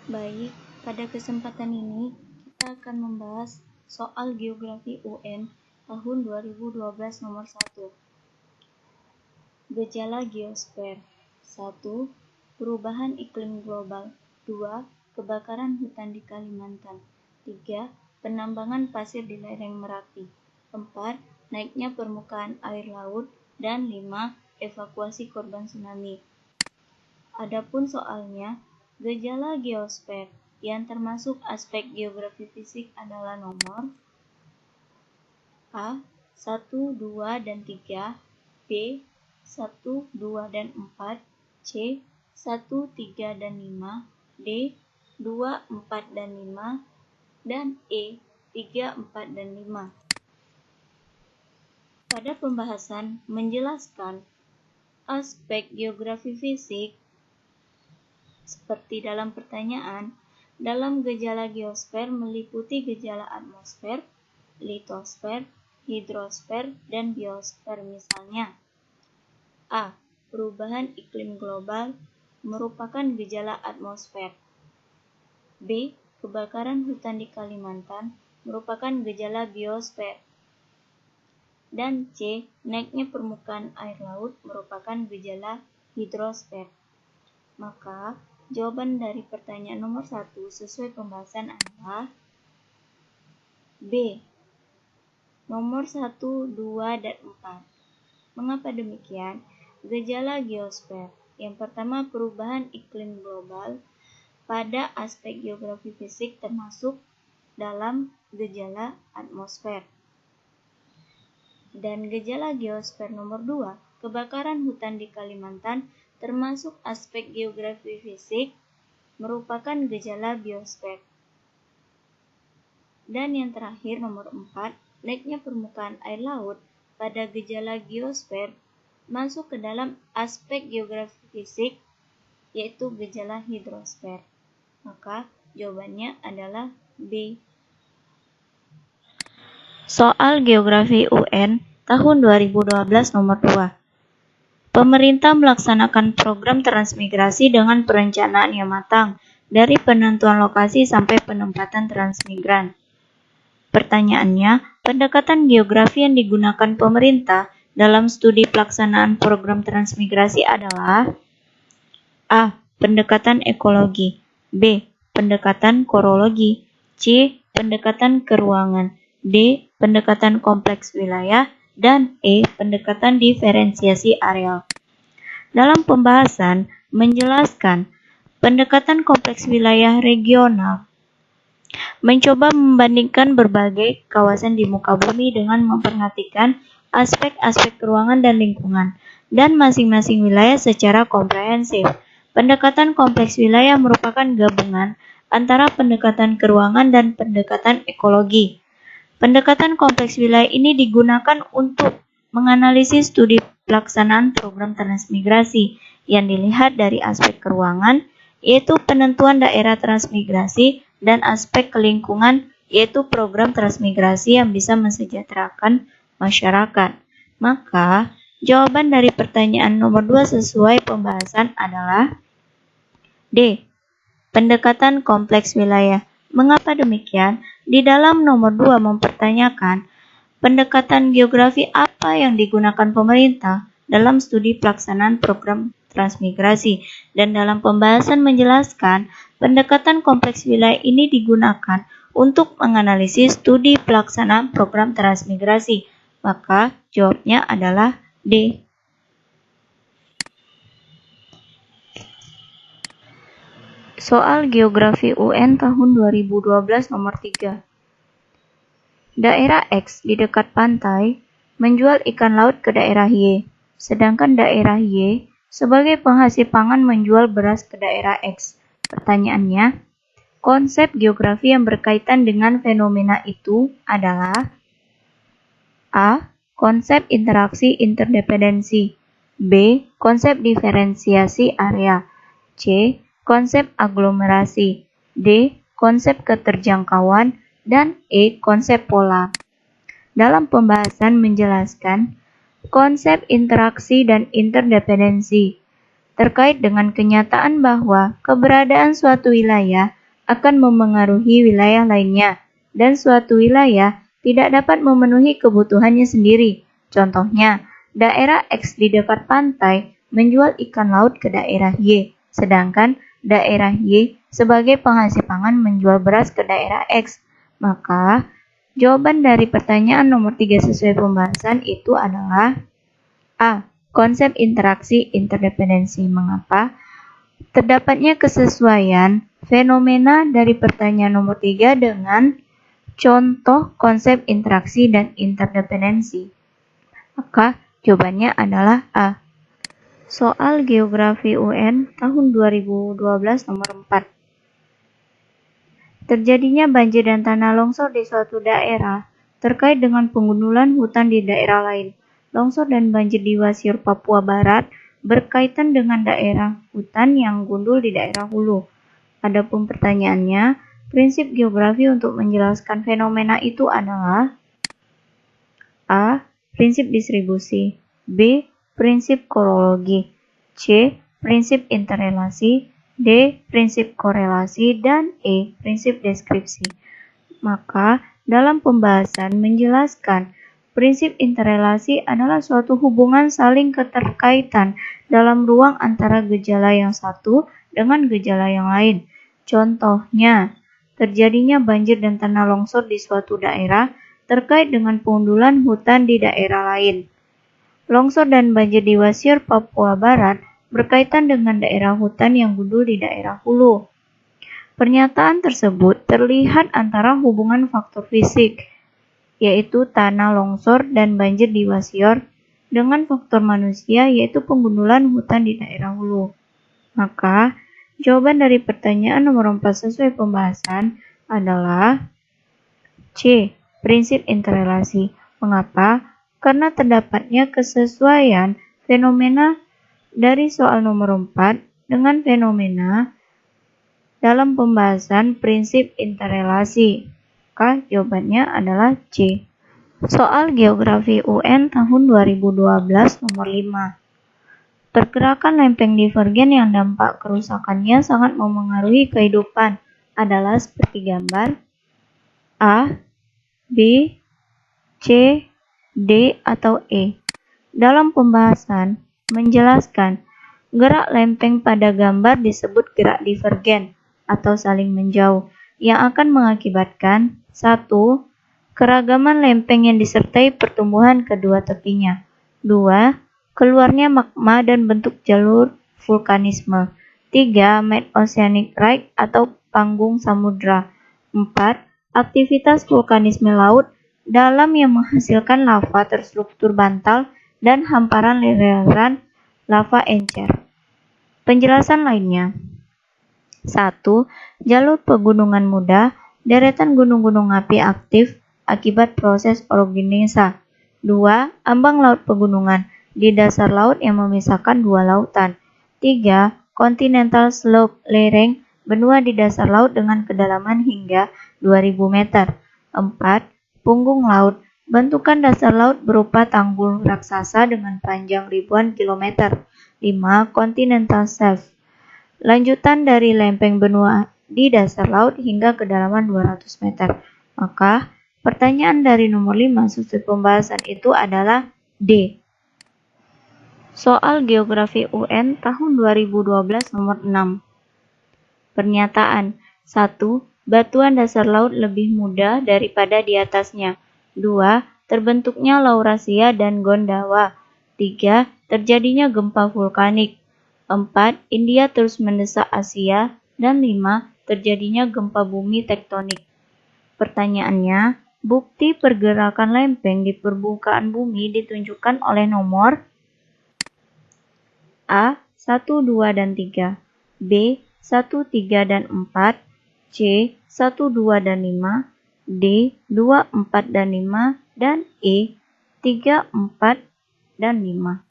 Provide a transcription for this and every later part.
Baik, pada kesempatan ini kita akan membahas soal Geografi UN tahun 2012 nomor 1. Gejala geosfer. 1. Perubahan iklim global. 2. Kebakaran hutan di Kalimantan. 3. Penambangan pasir di lereng Merapi. 4. Naiknya permukaan air laut. Dan 5. Evakuasi korban tsunami. Adapun soalnya, gejala geosfer yang termasuk aspek geografi fisik adalah nomor A. 1, 2, dan 3, B. 1, 2, dan 4, C. 1, 3, dan 5, D. 2, 4, dan 5, dan E. 3, 4, dan 5. Pada pembahasan menjelaskan aspek geografi fisik, seperti dalam pertanyaan, dalam gejala geosfer meliputi gejala atmosfer, litosfer, hidrosfer, dan biosfer. Misalnya, A. Perubahan iklim global merupakan gejala atmosfer. B. Kebakaran hutan di Kalimantan merupakan gejala biosfer. Dan C. Naiknya permukaan air laut merupakan gejala hidrosfer. Maka, jawaban dari pertanyaan nomor 1 sesuai pembahasan adalah B. Nomor 1, 2, dan 4. Mengapa demikian? Gejala geosfer. Yang pertama, perubahan iklim global pada aspek geografi fisik termasuk dalam gejala atmosfer. Dan gejala geosfer nomor 2, kebakaran hutan di Kalimantan termasuk aspek geografi fisik merupakan gejala biosfer. Dan yang terakhir nomor 4, naiknya permukaan air laut pada gejala geosfer masuk ke dalam aspek geografi fisik yaitu gejala hidrosfer. Maka jawabannya adalah B. Soal Geografi UN tahun 2012 nomor 2. Pemerintah melaksanakan program transmigrasi dengan perencanaan yang matang, dari penentuan lokasi sampai penempatan transmigran. Pertanyaannya, pendekatan geografi yang digunakan pemerintah dalam studi pelaksanaan program transmigrasi adalah A. Pendekatan ekologi, B. Pendekatan korologi, C. Pendekatan keruangan, D. Pendekatan kompleks wilayah, dan E. Pendekatan diferensiasi areal. Dalam pembahasan menjelaskan pendekatan kompleks wilayah regional mencoba membandingkan berbagai kawasan di muka bumi dengan memperhatikan aspek-aspek keruangan dan lingkungan dan masing-masing wilayah secara komprehensif. Pendekatan kompleks wilayah merupakan gabungan antara pendekatan keruangan dan pendekatan ekologi. Pendekatan kompleks wilayah ini digunakan untuk menganalisis studi pelaksanaan program transmigrasi yang dilihat dari aspek keruangan, yaitu penentuan daerah transmigrasi, dan aspek kelingkungan, yaitu program transmigrasi yang bisa mensejahterakan masyarakat. Maka, jawaban dari pertanyaan nomor 2 sesuai pembahasan adalah D. Pendekatan kompleks wilayah. Mengapa demikian? Di dalam nomor 2 mempertanyakan pendekatan geografi apa yang digunakan pemerintah dalam studi pelaksanaan program transmigrasi, dan dalam pembahasan menjelaskan pendekatan kompleks wilayah ini digunakan untuk menganalisis studi pelaksanaan program transmigrasi. Maka jawabnya adalah D. Soal Geografi UN tahun 2012 nomor 3. Daerah X di dekat pantai menjual ikan laut ke daerah Y, sedangkan daerah Y sebagai penghasil pangan menjual beras ke daerah X. Pertanyaannya, konsep geografi yang berkaitan dengan fenomena itu adalah A. Konsep interaksi interdependensi, B. Konsep diferensiasi area, C. Konsep aglomerasi, D. Konsep keterjangkauan, dan E. Konsep pola. Dalam pembahasan menjelaskan konsep interaksi dan interdependensi. terkait dengan kenyataan bahwa keberadaan suatu wilayah akan memengaruhi wilayah lainnya, dan suatu wilayah tidak dapat memenuhi kebutuhannya sendiri. Contohnya, daerah X di dekat pantai menjual ikan laut ke daerah Y, sedangkan daerah Y sebagai penghasil pangan menjual beras ke daerah X. Maka, jawaban dari pertanyaan nomor 3 sesuai pembahasan itu adalah A. Konsep interaksi interdependensi. Mengapa? Terdapatnya kesesuaian fenomena dari pertanyaan nomor 3 dengan contoh konsep interaksi dan interdependensi. Maka jawabannya adalah A. Soal Geografi UN tahun 2012 nomor 4. Terjadinya banjir dan tanah longsor di suatu daerah terkait dengan pengundulan hutan di daerah lain. Longsor dan banjir di Wasior, Papua Barat berkaitan dengan daerah hutan yang gundul di daerah hulu. Adapun pertanyaannya, prinsip geografi untuk menjelaskan fenomena itu adalah A. Prinsip distribusi, B. Prinsip korologi, C. Prinsip interrelasi, D. Prinsip korelasi, dan E. Prinsip deskripsi. Maka, dalam pembahasan menjelaskan prinsip interrelasi adalah suatu hubungan saling keterkaitan dalam ruang antara gejala yang satu dengan gejala yang lain. Contohnya, terjadinya banjir dan tanah longsor di suatu daerah terkait dengan pengundulan hutan di daerah lain. Longsor dan banjir di Wasior, Papua Barat berkaitan dengan daerah hutan yang gundul di daerah hulu. Pernyataan tersebut terlihat antara hubungan faktor fisik, yaitu tanah longsor dan banjir di Wasior, dengan faktor manusia, yaitu penggundulan hutan di daerah hulu. Maka, jawaban dari pertanyaan nomor 4 sesuai pembahasan adalah C. Prinsip interrelasi. Mengapa? Karena terdapatnya kesesuaian fenomena dari soal nomor 4 dengan fenomena dalam pembahasan prinsip interrelasi. Maka jawabannya adalah C. Soal Geografi UN tahun 2012 nomor 5. Pergerakan lempeng divergen yang dampak kerusakannya sangat memengaruhi kehidupan adalah seperti gambar A, B, C, D, atau E. Dalam pembahasan menjelaskan gerak lempeng pada gambar disebut gerak divergen atau saling menjauh yang akan mengakibatkan 1. Keragaman lempeng yang disertai pertumbuhan kedua tepinya. 2. Keluarnya magma dan bentuk jalur vulkanisme. 3. Mid-oceanic rike atau panggung samudra. 4. Aktivitas vulkanisme laut dalam yang menghasilkan lava terstruktur bantal dan hamparan lereng lava encer. Penjelasan lainnya. 1. Jalur pegunungan muda, deretan gunung-gunung api aktif akibat proses orogenesa. 2. Ambang laut pegunungan di dasar laut yang memisahkan dua lautan. 3. Continental slope lereng benua di dasar laut dengan kedalaman hingga 2000 meter. 4. Punggung laut, bentukan dasar laut berupa tanggul raksasa dengan panjang ribuan kilometer. 5. Continental shelf, lanjutan dari lempeng benua di dasar laut hingga kedalaman 200 meter. Maka, pertanyaan dari nomor 5 sesuai pembahasan itu adalah D. Soal Geografi UN tahun 2012 nomor 6. Pernyataan 1. Batuan dasar laut lebih mudah daripada di atasnya. 2. Terbentuknya Laurasia dan Gondwana. 3. Terjadinya gempa vulkanik. 4. India terus mendesak Asia. Dan 5. Terjadinya gempa bumi tektonik. Pertanyaannya, bukti pergerakan lempeng di permukaan bumi ditunjukkan oleh nomor A. 1, 2, dan 3, B. 1, 3, dan 4, C. 1, 2, dan 5, D. 2, 4, dan 5, dan E. 3, 4, dan 5.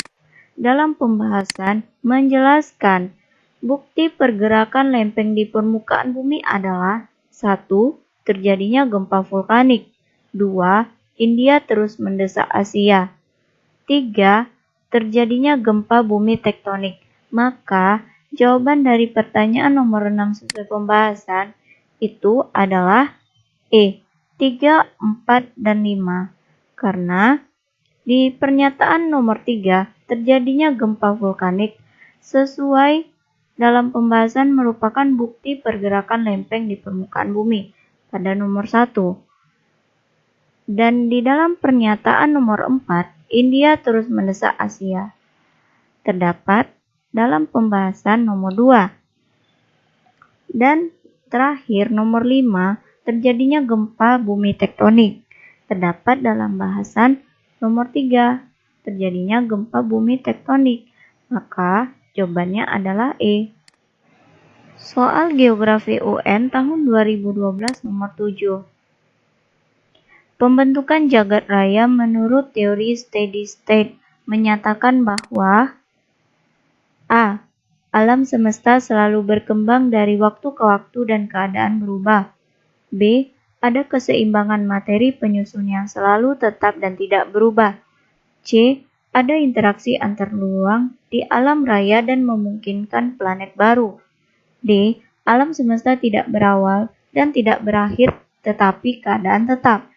Dalam pembahasan menjelaskan bukti pergerakan lempeng di permukaan bumi adalah 1. Terjadinya gempa vulkanik. 2. India terus mendesak Asia. 3. Terjadinya gempa bumi tektonik. Maka jawaban dari pertanyaan nomor 6 sesuai pembahasan itu adalah E, 3, 4, dan 5. Karena di pernyataan nomor 3 terjadinya gempa vulkanik sesuai dalam pembahasan merupakan bukti pergerakan lempeng di permukaan bumi pada nomor 1. Dan di dalam pernyataan nomor 4, India terus mendesak Asia. Terdapat dalam pembahasan nomor 2. Dan terakhir nomor 5, terjadinya gempa bumi tektonik. Terdapat dalam bahasan nomor 3, terjadinya gempa bumi tektonik. Maka jawabannya adalah E. Soal Geografi UN tahun 2012 nomor 7. Pembentukan jagat raya menurut teori steady state menyatakan bahwa A. Alam semesta selalu berkembang dari waktu ke waktu dan keadaan berubah. B. Ada keseimbangan materi penyusun yang selalu tetap dan tidak berubah. C. Ada interaksi antar ruang di alam raya dan memungkinkan planet baru. D. Alam semesta tidak berawal dan tidak berakhir tetapi keadaan tetap.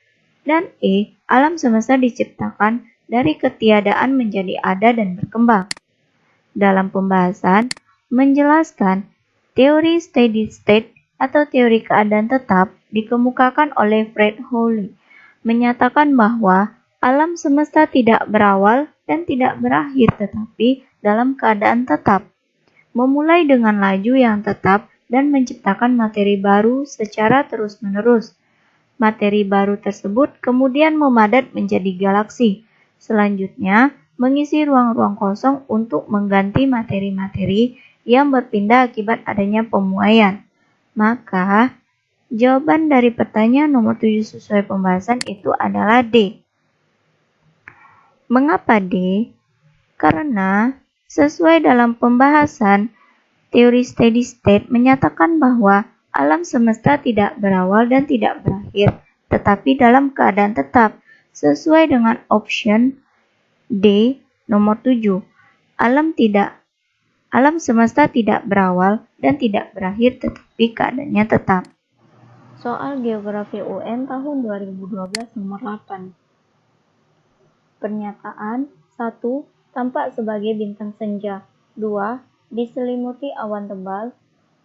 Dan E. Alam semesta diciptakan dari ketiadaan menjadi ada dan berkembang. Dalam pembahasan menjelaskan teori steady state atau teori keadaan tetap dikemukakan oleh Fred Hoyle, menyatakan bahwa alam semesta tidak berawal dan tidak berakhir tetapi dalam keadaan tetap, memulai dengan laju yang tetap dan menciptakan materi baru secara terus-menerus. Materi baru tersebut kemudian memadat menjadi galaksi. Selanjutnya, mengisi ruang-ruang kosong untuk mengganti materi-materi yang berpindah akibat adanya pemuaian. Maka, jawaban dari pertanyaan nomor 7 sesuai pembahasan itu adalah D. Mengapa D? Karena sesuai dalam pembahasan, teori steady state menyatakan bahwa alam semesta tidak berawal dan tidak berakhir, tetapi dalam keadaan tetap, sesuai dengan option D nomor 7. Alam semesta tidak berawal dan tidak berakhir tetapi keadaannya tetap. Soal Geografi UN tahun 2012 nomor 8. Pernyataan 1. Tampak sebagai bintang senja. 2. Diselimuti awan tebal.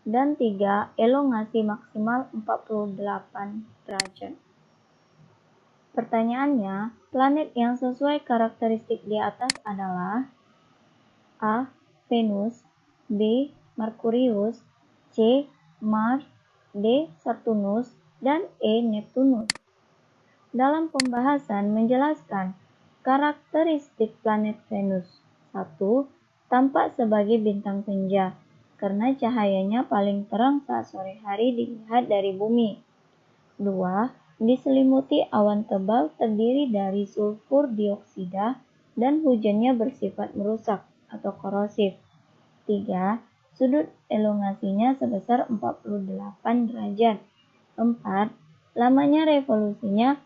Dan 3. Elongasi maksimal 48 derajat. Pertanyaannya, planet yang sesuai karakteristik di atas adalah A. Venus, B. Merkurius, C. Mars, D. Saturnus, dan E. Neptunus. Dalam pembahasan menjelaskan karakteristik planet Venus. 1. Tampak sebagai bintang senja karena cahayanya paling terang saat sore hari dilihat dari bumi. 2. Diselimuti awan tebal terdiri dari sulfur dioksida dan hujannya bersifat merusak atau korosif. 3. Sudut elongasinya sebesar 48 derajat. 4. Lamanya revolusinya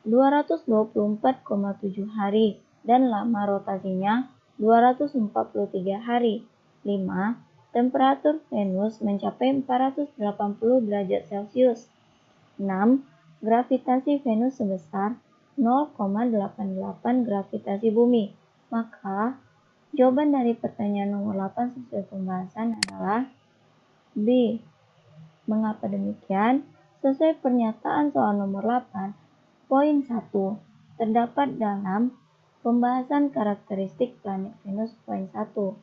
224,7 hari dan lama rotasinya 243 hari. 5. Temperatur Venus mencapai 480 derajat Celcius. 6. Gravitasi Venus sebesar 0,88 gravitasi bumi. Maka, jawaban dari pertanyaan nomor 8 sesuai pembahasan adalah B. Mengapa demikian? Sesuai pernyataan soal nomor 8, poin 1, terdapat dalam pembahasan karakteristik planet Venus poin 1.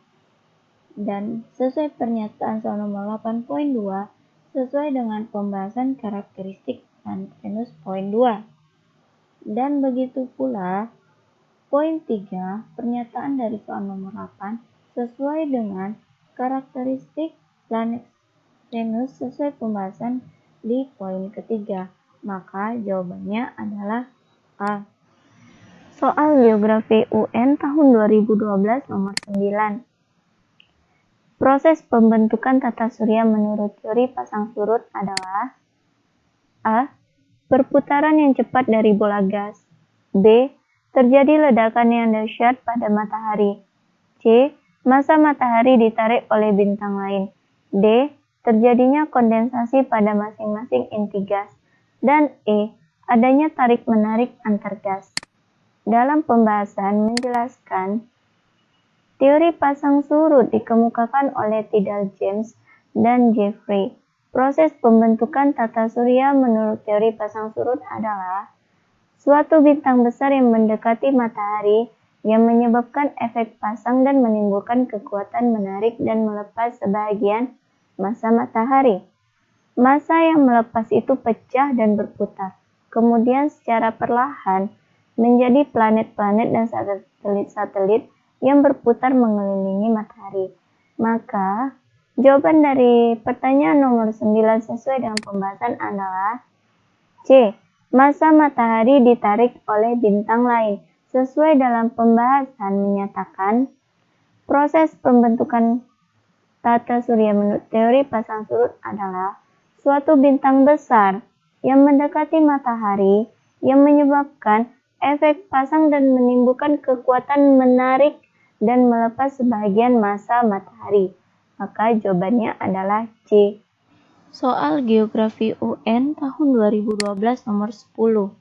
Dan sesuai pernyataan soal nomor 8 poin 2, sesuai dengan pembahasan karakteristik planet Venus poin 2. Dan begitu pula poin 3, pernyataan dari soal nomor 8 sesuai dengan karakteristik planet Venus sesuai pembahasan di poin ketiga. Maka jawabannya adalah A. Soal Geografi UN tahun 2012 nomor 9. Proses pembentukan tata surya menurut teori pasang surut adalah A. Perputaran yang cepat dari bola gas. B. Terjadi ledakan yang dahsyat pada matahari. C. Masa matahari ditarik oleh bintang lain. D. Terjadinya kondensasi pada masing-masing inti gas. Dan E. Adanya tarik-menarik antar gas. Dalam pembahasan menjelaskan, teori pasang surut dikemukakan oleh Tidal James dan Jeffrey. Proses pembentukan tata surya menurut teori pasang surut adalah suatu bintang besar yang mendekati matahari yang menyebabkan efek pasang dan menimbulkan kekuatan menarik dan melepas sebagian massa matahari. Massa yang melepas itu pecah dan berputar, kemudian secara perlahan menjadi planet-planet dan satelit-satelit yang berputar mengelilingi matahari. Maka, jawaban dari pertanyaan nomor 9 sesuai dengan pembahasan adalah C. Massa matahari ditarik oleh bintang lain. Sesuai dalam pembahasan menyatakan, proses pembentukan tata surya menurut teori pasang surut adalah suatu bintang besar yang mendekati matahari yang menyebabkan efek pasang dan menimbulkan kekuatan menarik dan melepas sebagian massa matahari. Maka jawabannya adalah C. Soal Geografi UN tahun 2012 nomor 10.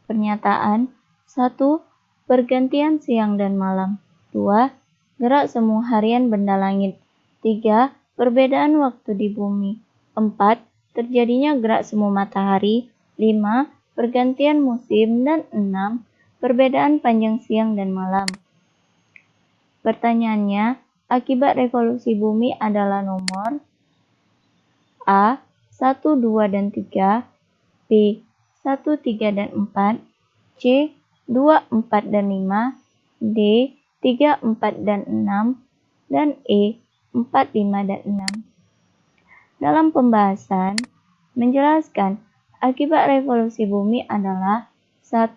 Pernyataan 1. Pergantian siang dan malam. 2. Gerak semu harian benda langit. 3. Perbedaan waktu di bumi. 4. Terjadinya gerak semu matahari. 5. Pergantian musim. Dan 6. Perbedaan panjang siang dan malam. Pertanyaannya, akibat revolusi bumi adalah nomor A. 1, 2, dan 3. B. 1, 3, dan 4. C. 2, 4, dan 5. D. 3, 4, dan 6. Dan E. 4, 5, dan 6. Dalam pembahasan, menjelaskan akibat revolusi bumi adalah 1.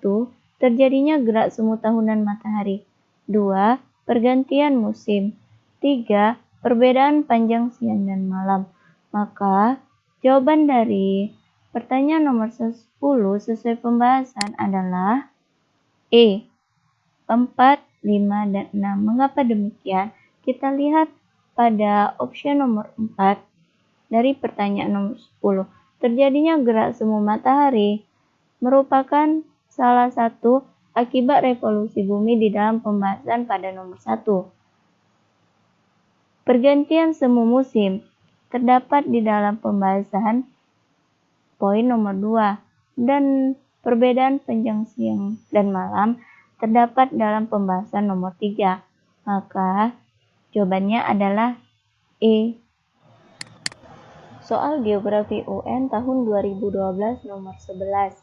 Terjadinya gerak semu tahunan matahari. 2. Pergantian musim. 3. Perbedaan panjang siang dan malam. Maka, jawaban dari pertanyaan nomor 10 sesuai pembahasan adalah E. 4, 5, dan 6. Mengapa demikian? Kita lihat pada opsi nomor 4 dari pertanyaan nomor 10. Terjadinya gerak semu matahari merupakan salah satu akibat revolusi bumi di dalam pembahasan pada nomor 1. Pergantian semu musim terdapat di dalam pembahasan poin nomor 2 dan perbedaan panjang siang dan malam terdapat dalam pembahasan nomor 3. Maka jawabannya adalah E. Soal Geografi UN tahun 2012 nomor 11.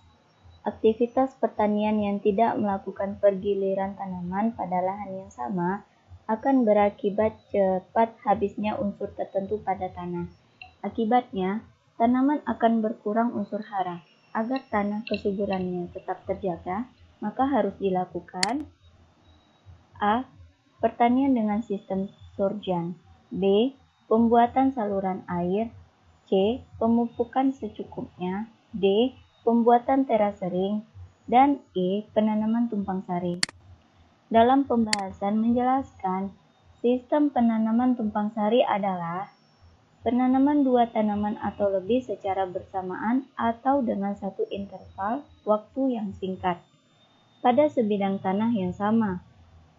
Aktivitas pertanian yang tidak melakukan pergiliran tanaman pada lahan yang sama akan berakibat cepat habisnya unsur tertentu pada tanah. Akibatnya, tanaman akan berkurang unsur hara. Agar tanah kesuburannya tetap terjaga, maka harus dilakukan A. Pertanian dengan sistem surjan. B. Pembuatan saluran air. C. Pemupukan secukupnya. D. Pembuatan terasering. Dan E. Penanaman tumpang sari. Dalam pembahasan menjelaskan, sistem penanaman tumpang sari adalah penanaman dua tanaman atau lebih secara bersamaan atau dengan satu interval waktu yang singkat pada sebidang tanah yang sama.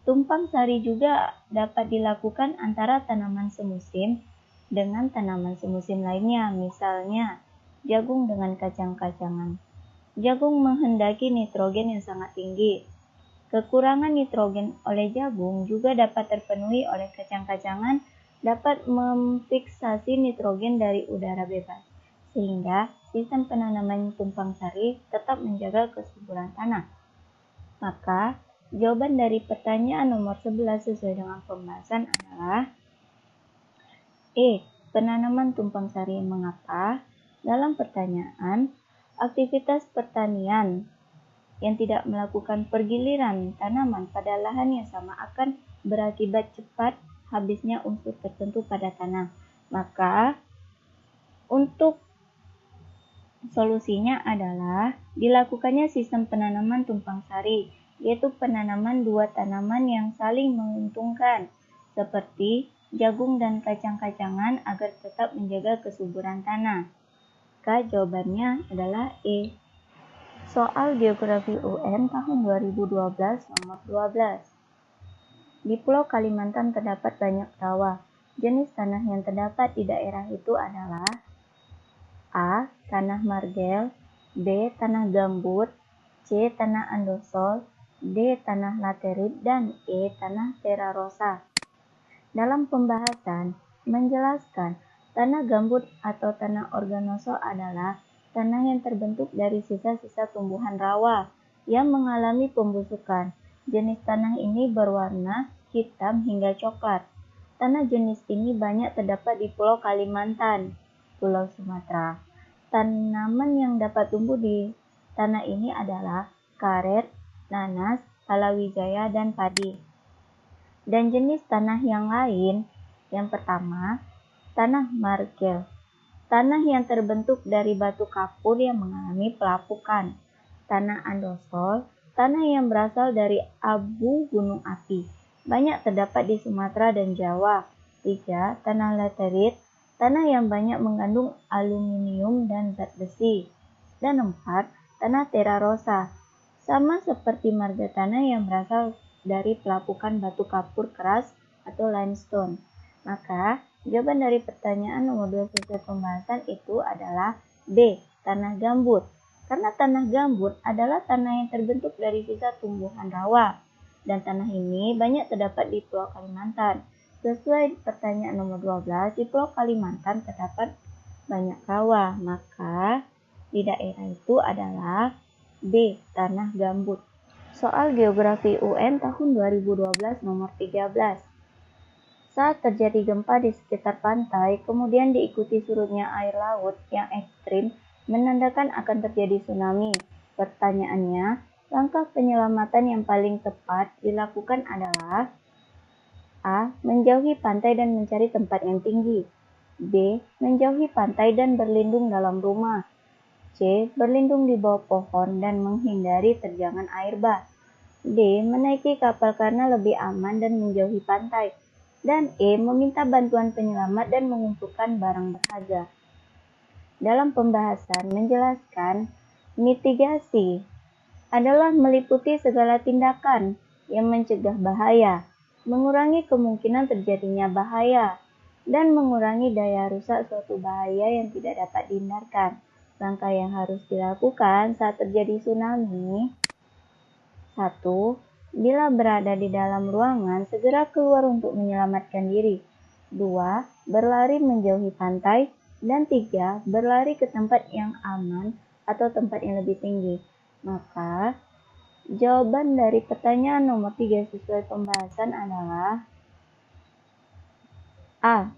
Tumpang sari juga dapat dilakukan antara tanaman semusim dengan tanaman semusim lainnya, misalnya jagung dengan kacang-kacangan. Jagung menghendaki nitrogen yang sangat tinggi. Kekurangan nitrogen oleh jagung juga dapat terpenuhi oleh kacang-kacangan dapat memfiksasi nitrogen dari udara bebas, sehingga sistem penanaman tumpang sari tetap menjaga kesuburan tanah. Maka, jawaban dari pertanyaan nomor 11 sesuai dengan pembahasan adalah E. Penanaman tumpang sari. Mengapa? Dalam pertanyaan, aktivitas pertanian yang tidak melakukan pergiliran tanaman pada lahan yang sama akan berakibat cepat habisnya unsur tertentu pada tanah. Maka, untuk solusinya adalah dilakukannya sistem penanaman tumpang sari, yaitu penanaman dua tanaman yang saling menguntungkan. seperti jagung dan kacang-kacangan agar tetap menjaga kesuburan tanah? Jawabannya adalah E. Soal Geografi UN tahun 2012 nomor 12. Di Pulau Kalimantan terdapat banyak rawa. Jenis tanah yang terdapat di daerah itu adalah A. Tanah margel, B. Tanah gambut, C. Tanah andosol, D. Tanah laterit, dan E. Tanah terrarosa. Dalam pembahasan, menjelaskan tanah gambut atau tanah organoso adalah tanah yang terbentuk dari sisa-sisa tumbuhan rawa yang mengalami pembusukan. Jenis tanah ini berwarna hitam hingga coklat. Tanah jenis ini banyak terdapat di Pulau Kalimantan, Pulau Sumatera. Tanaman yang dapat tumbuh di tanah ini adalah karet, nanas, palawija, dan padi. Dan jenis tanah yang lain, yang pertama, tanah margel. Tanah yang terbentuk dari batu kapur yang mengalami pelapukan. Tanah andosol, tanah yang berasal dari abu gunung api. Banyak terdapat di Sumatera dan Jawa. 3. Tanah laterit, tanah yang banyak mengandung aluminium dan zat besi. Dan 4. Tanah terrarosa, sama seperti marga tanah yang berasal dari pelapukan batu kapur keras atau limestone. Maka, jawaban dari pertanyaan nomor 2 sesuai pembahasan itu adalah B. Tanah gambut. Karena tanah gambut adalah tanah yang terbentuk dari sisa tumbuhan rawa. Dan tanah ini banyak terdapat di Pulau Kalimantan. Sesuai pertanyaan nomor 12, di Pulau Kalimantan terdapat banyak rawa. Maka, di daerah itu adalah B. Tanah gambut. Soal Geografi UN tahun 2012 nomor 13. Saat terjadi gempa di sekitar pantai, kemudian diikuti surutnya air laut yang ekstrim, menandakan akan terjadi tsunami. Pertanyaannya, langkah penyelamatan yang paling tepat dilakukan adalah A. Menjauhi pantai dan mencari tempat yang tinggi. B. Menjauhi pantai dan berlindung dalam rumah. C. Berlindung di bawah pohon dan menghindari terjangan air bah. D. Menaiki kapal karena lebih aman dan menjauhi pantai. Dan E. Meminta bantuan penyelamat dan mengumpulkan barang berharga. Dalam pembahasan menjelaskan, mitigasi adalah meliputi segala tindakan yang mencegah bahaya, mengurangi kemungkinan terjadinya bahaya, dan mengurangi daya rusak suatu bahaya yang tidak dapat dihindarkan. Langkah yang harus dilakukan saat terjadi tsunami: 1. Bila berada di dalam ruangan, segera keluar untuk menyelamatkan diri. 2. Berlari menjauhi pantai. Dan 3. Berlari ke tempat yang aman atau tempat yang lebih tinggi. Maka, jawaban dari pertanyaan nomor 3 sesuai pembahasan adalah A.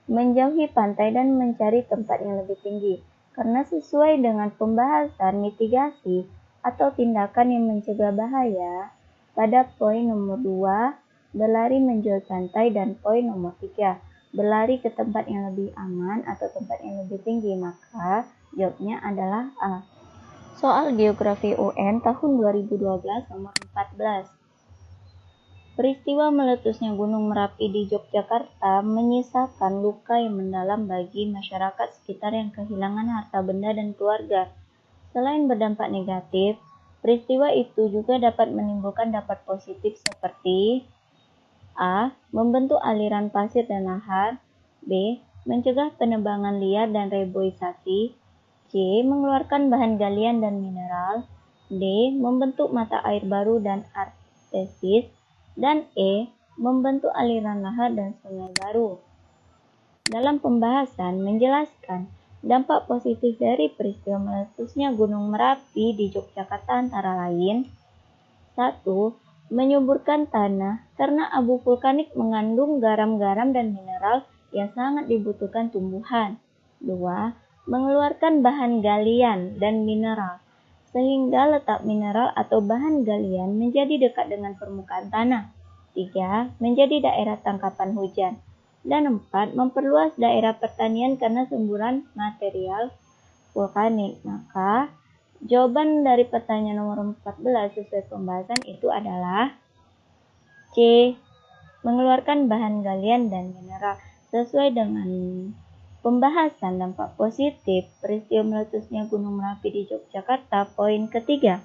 Menjauhi pantai dan mencari tempat yang lebih tinggi. Karena sesuai dengan pembahasan mitigasi atau tindakan yang mencegah bahaya, pada poin nomor 2, berlari menjauhi pantai, dan poin nomor 3, berlari ke tempat yang lebih aman atau tempat yang lebih tinggi, maka jawabnya adalah A. Soal Geografi UN tahun 2012 nomor 14. Peristiwa meletusnya Gunung Merapi di Yogyakarta menyisakan luka yang mendalam bagi masyarakat sekitar yang kehilangan harta benda dan keluarga. Selain berdampak negatif, peristiwa itu juga dapat menimbulkan dampak positif seperti A. Membentuk aliran pasir dan lahar. B. Mencegah penebangan liar dan reboisasi. C. Mengeluarkan bahan galian dan mineral. D. Membentuk mata air baru dan artesis. Dan E. Membentuk aliran lahar dan sungai baru. Dalam pembahasan menjelaskan dampak positif dari peristiwa meletusnya Gunung Merapi di Yogyakarta antara lain: 1. Menyuburkan tanah karena abu vulkanik mengandung garam-garam dan mineral yang sangat dibutuhkan tumbuhan. 2. Mengeluarkan bahan galian dan mineral sehingga letak mineral atau bahan galian menjadi dekat dengan permukaan tanah. 3. Menjadi daerah tangkapan hujan. Dan 4. Memperluas daerah pertanian karena semburan material vulkanik. Maka, jawaban dari pertanyaan nomor 14 sesuai pembahasan itu adalah C. mengeluarkan bahan galian dan mineral sesuai dengan pembahasan dampak positif peristiwa meletusnya Gunung Merapi di Yogyakarta. Poin ketiga,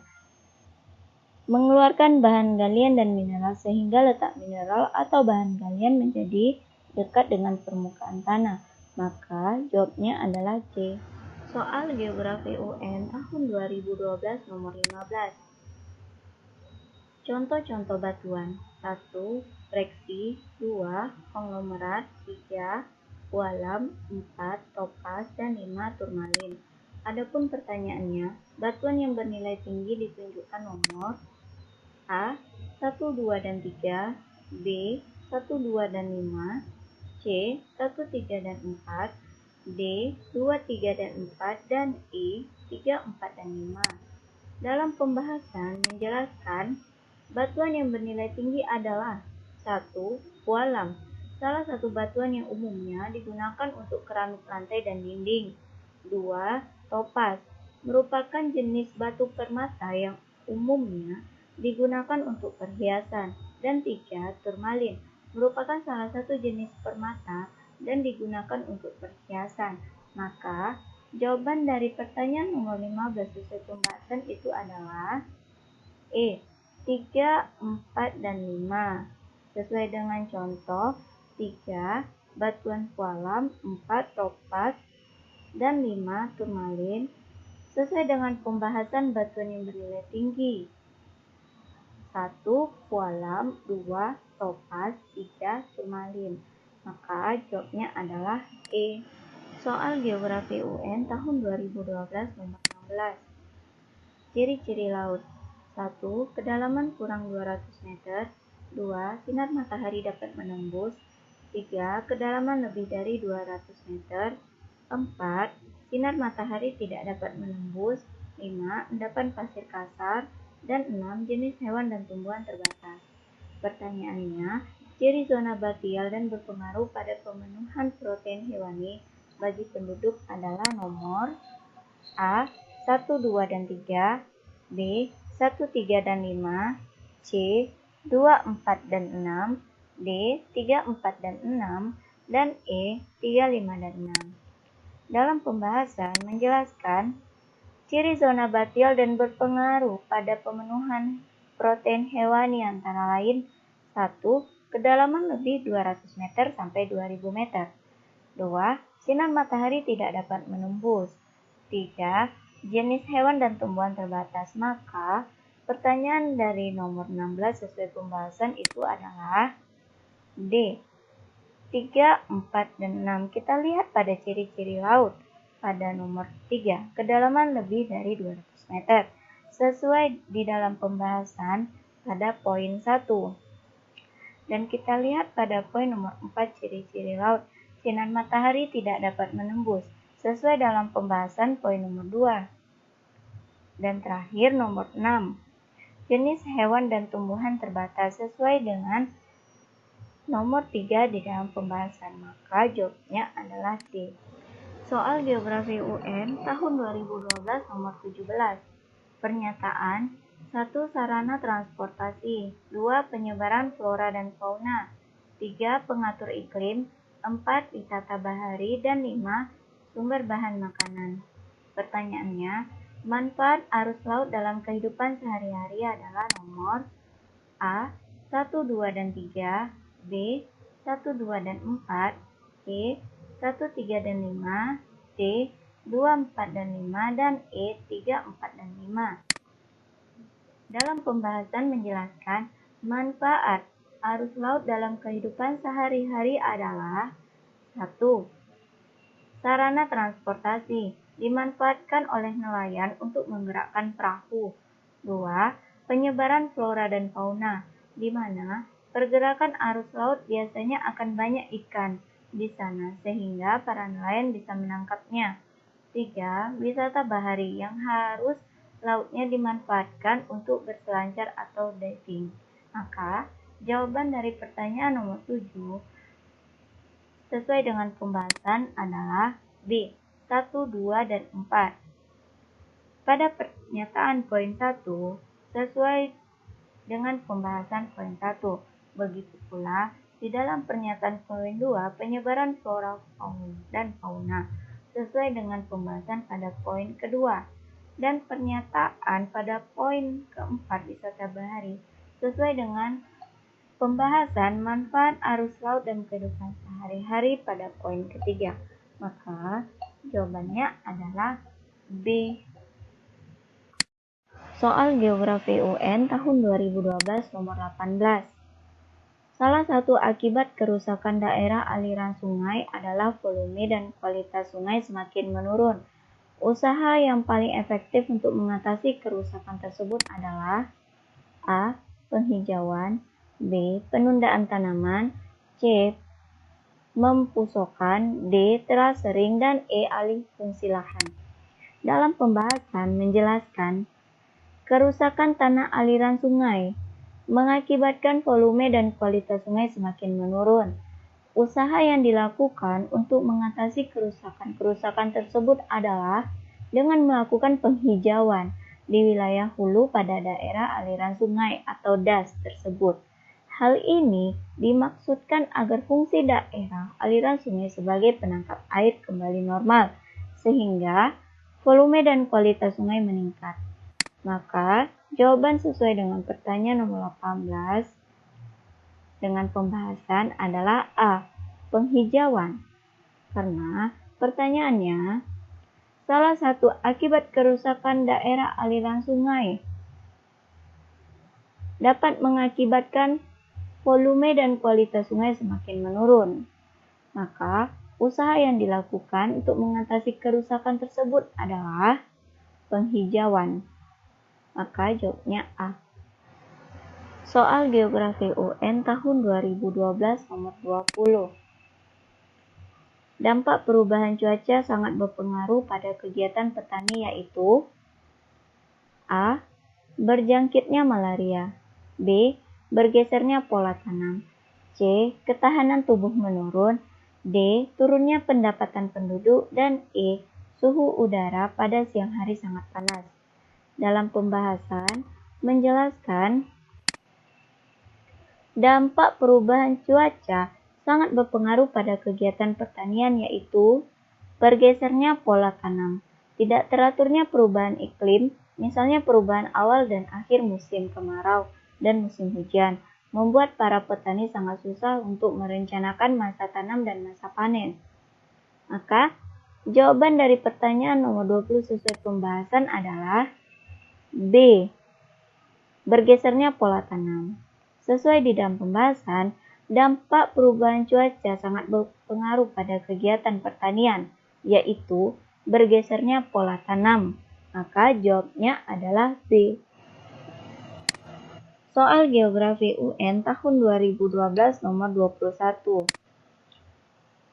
mengeluarkan bahan galian dan mineral sehingga letak mineral atau bahan galian menjadi dekat dengan permukaan tanah. Maka jawabnya adalah C. Soal Geografi UN tahun 2012 nomor 15. Contoh-contoh batuan. 1. Breksi. 2. Konglomerat. 3. Kualam. 4. Topas. Dan 5. Turmalin. Adapun pertanyaannya, batuan yang bernilai tinggi ditunjukkan nomor A. 1, 2, dan 3, B. 1, 2, dan 5, C. 1, 3, dan 4, D. 2, 3, dan 4, dan E. 3, 4, dan 5. Dalam pembahasan menjelaskan batuan yang bernilai tinggi adalah 1. Kualam, salah satu batuan yang umumnya digunakan untuk keramik lantai dan dinding. 2. Topas, merupakan jenis batu permata yang umumnya digunakan untuk perhiasan. Dan 3. Turmalin, merupakan salah satu jenis permata dan digunakan untuk perhiasan. Maka, jawaban dari pertanyaan nomor 15 sesuai pembahasan itu adalah E. 3, 4, dan 5. Sesuai dengan contoh, 3. Batuan kualam, 4. Topas, dan 5. Turmalin. Sesuai dengan pembahasan batuan yang bernilai tinggi. 1. Kualam, 2. Topas, 3. Turmalin. Maka jawabnya adalah E. Soal Geografi UN tahun 2012 nomor 16. Ciri-ciri laut. 1. Kedalaman kurang 200 meter. 2. Sinar matahari dapat menembus. 3. Kedalaman lebih dari 200 meter. 4. Sinar matahari tidak dapat menembus. 5. Endapan pasir kasar. Dan 6. Jenis hewan dan tumbuhan terbatas. Pertanyaannya, ciri zona batial dan berpengaruh pada pemenuhan protein hewani bagi penduduk adalah nomor A. 1, 2, dan 3, B. 1, 3, dan 5, C. 2, 4, dan 6, D. 3, 4, dan 6, dan E. 3, 5, dan 6. Dalam pembahasan menjelaskan ciri zona batial dan berpengaruh pada pemenuhan protein hewani antara lain 1. Kedalaman lebih 200 meter sampai 2000 meter. 2. Sinar matahari tidak dapat menembus. 3. Jenis hewan dan tumbuhan terbatas. Maka pertanyaan dari nomor 16 sesuai pembahasan itu adalah D. 3, 4, dan 6. Kita lihat pada ciri-ciri laut. Pada nomor 3, kedalaman lebih dari 200 meter. Sesuai di dalam pembahasan pada poin 1. Dan kita lihat pada poin nomor 4, ciri-ciri laut. Sinar matahari tidak dapat menembus. Sesuai dalam pembahasan poin nomor 2. Dan terakhir nomor 6. Jenis hewan dan tumbuhan terbatas sesuai dengan nomor 3 di dalam pembahasan. Maka jawabnya adalah D. Soal Geografi UN tahun 2012 nomor 17. Pernyataan. 1. Sarana transportasi. 2. Penyebaran flora dan fauna. 3. Pengatur iklim. 4. Wisata bahari. Dan 5. Sumber bahan makanan. Pertanyaannya, manfaat arus laut dalam kehidupan sehari-hari adalah nomor A. 1, 2, dan 3, B. 1, 2, dan 4, C. 1, 3, dan 5, D. 2, 4, dan 5, dan E. 3, 4, dan 5. Dalam pembahasan menjelaskan manfaat arus laut dalam kehidupan sehari-hari adalah 1. Sarana transportasi dimanfaatkan oleh nelayan untuk menggerakkan perahu. 2. Penyebaran flora dan fauna, di mana pergerakan arus laut biasanya akan banyak ikan di sana sehingga para nelayan bisa menangkapnya. 3. Wisata bahari yang harus lautnya dimanfaatkan untuk berselancar atau diving. Maka jawaban dari pertanyaan nomor 7 sesuai dengan pembahasan adalah B. 1, 2, dan 4. Pada pernyataan poin 1 sesuai dengan pembahasan poin 1. Begitu pula Di dalam pernyataan poin 2, penyebaran flora dan fauna sesuai dengan pembahasan pada poin kedua. Dan pernyataan pada poin keempat wisata bahari sesuai dengan pembahasan manfaat arus laut dan kehidupan sehari-hari pada poin ketiga. Maka jawabannya adalah B. Soal Geografi UN tahun 2012 nomor 18. Salah satu akibat kerusakan daerah aliran sungai adalah volume dan kualitas sungai semakin menurun. Usaha yang paling efektif untuk mengatasi kerusakan tersebut adalah A. Penghijauan, B. Penundaan tanaman, C. Mempusokan, D. Terasering, dan E. Alih fungsi lahan. Dalam pembahasan menjelaskan kerusakan tanah aliran sungai mengakibatkan volume dan kualitas sungai semakin menurun. Usaha yang dilakukan untuk mengatasi kerusakan tersebut adalah dengan melakukan penghijauan di wilayah hulu pada daerah aliran sungai atau DAS tersebut. Hal ini dimaksudkan agar fungsi daerah aliran sungai sebagai penangkap air kembali normal, sehingga volume dan kualitas sungai meningkat. Maka, jawaban sesuai dengan pertanyaan nomor 18 dengan pembahasan adalah A. Penghijauan. Karena pertanyaannya, salah satu akibat kerusakan daerah aliran sungai dapat mengakibatkan volume dan kualitas sungai semakin menurun. Maka, usaha yang dilakukan untuk mengatasi kerusakan tersebut adalah penghijauan. Maka jawabnya A. Soal Geografi UN tahun 2012 nomor 20. Dampak perubahan cuaca sangat berpengaruh pada kegiatan petani yaitu A. Berjangkitnya malaria, B. Bergesernya pola tanam, C. Ketahanan tubuh menurun, D. Turunnya pendapatan penduduk, dan E. Suhu udara pada siang hari sangat panas. Dalam pembahasan menjelaskan dampak perubahan cuaca sangat berpengaruh pada kegiatan pertanian yaitu bergesernya pola tanam, tidak teraturnya perubahan iklim, misalnya perubahan awal dan akhir musim kemarau dan musim hujan, membuat para petani sangat susah untuk merencanakan masa tanam dan masa panen. Maka, jawaban dari pertanyaan nomor 20 sesuai pembahasan adalah B. Bergesernya pola tanam. Sesuai di dalam pembahasan, dampak perubahan cuaca sangat berpengaruh pada kegiatan pertanian, yaitu bergesernya pola tanam. Maka jawabnya adalah B. Soal Geografi UN tahun 2012 nomor 21.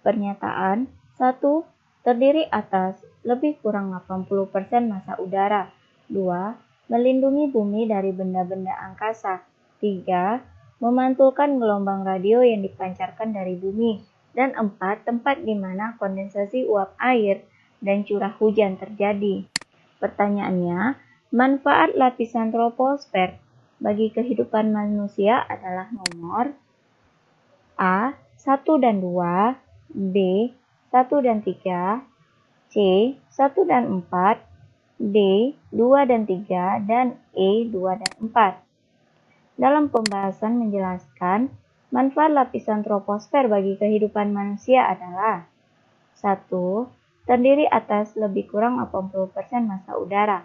Pernyataan 1. Terdiri atas lebih kurang 80% massa udara. 2. Melindungi bumi dari benda-benda angkasa. 3. Memantulkan gelombang radio yang dipancarkan dari bumi. Dan 4. Tempat di mana kondensasi uap air dan curah hujan terjadi. Pertanyaannya, manfaat lapisan troposfer bagi kehidupan manusia adalah nomor A. 1 dan 2, B. 1 dan 3, C. 1 dan 4, D. 2 dan 3, dan E. 2 dan 4. Dalam pembahasan menjelaskan, manfaat lapisan troposfer bagi kehidupan manusia adalah 1. Terdiri atas lebih kurang 80% massa udara.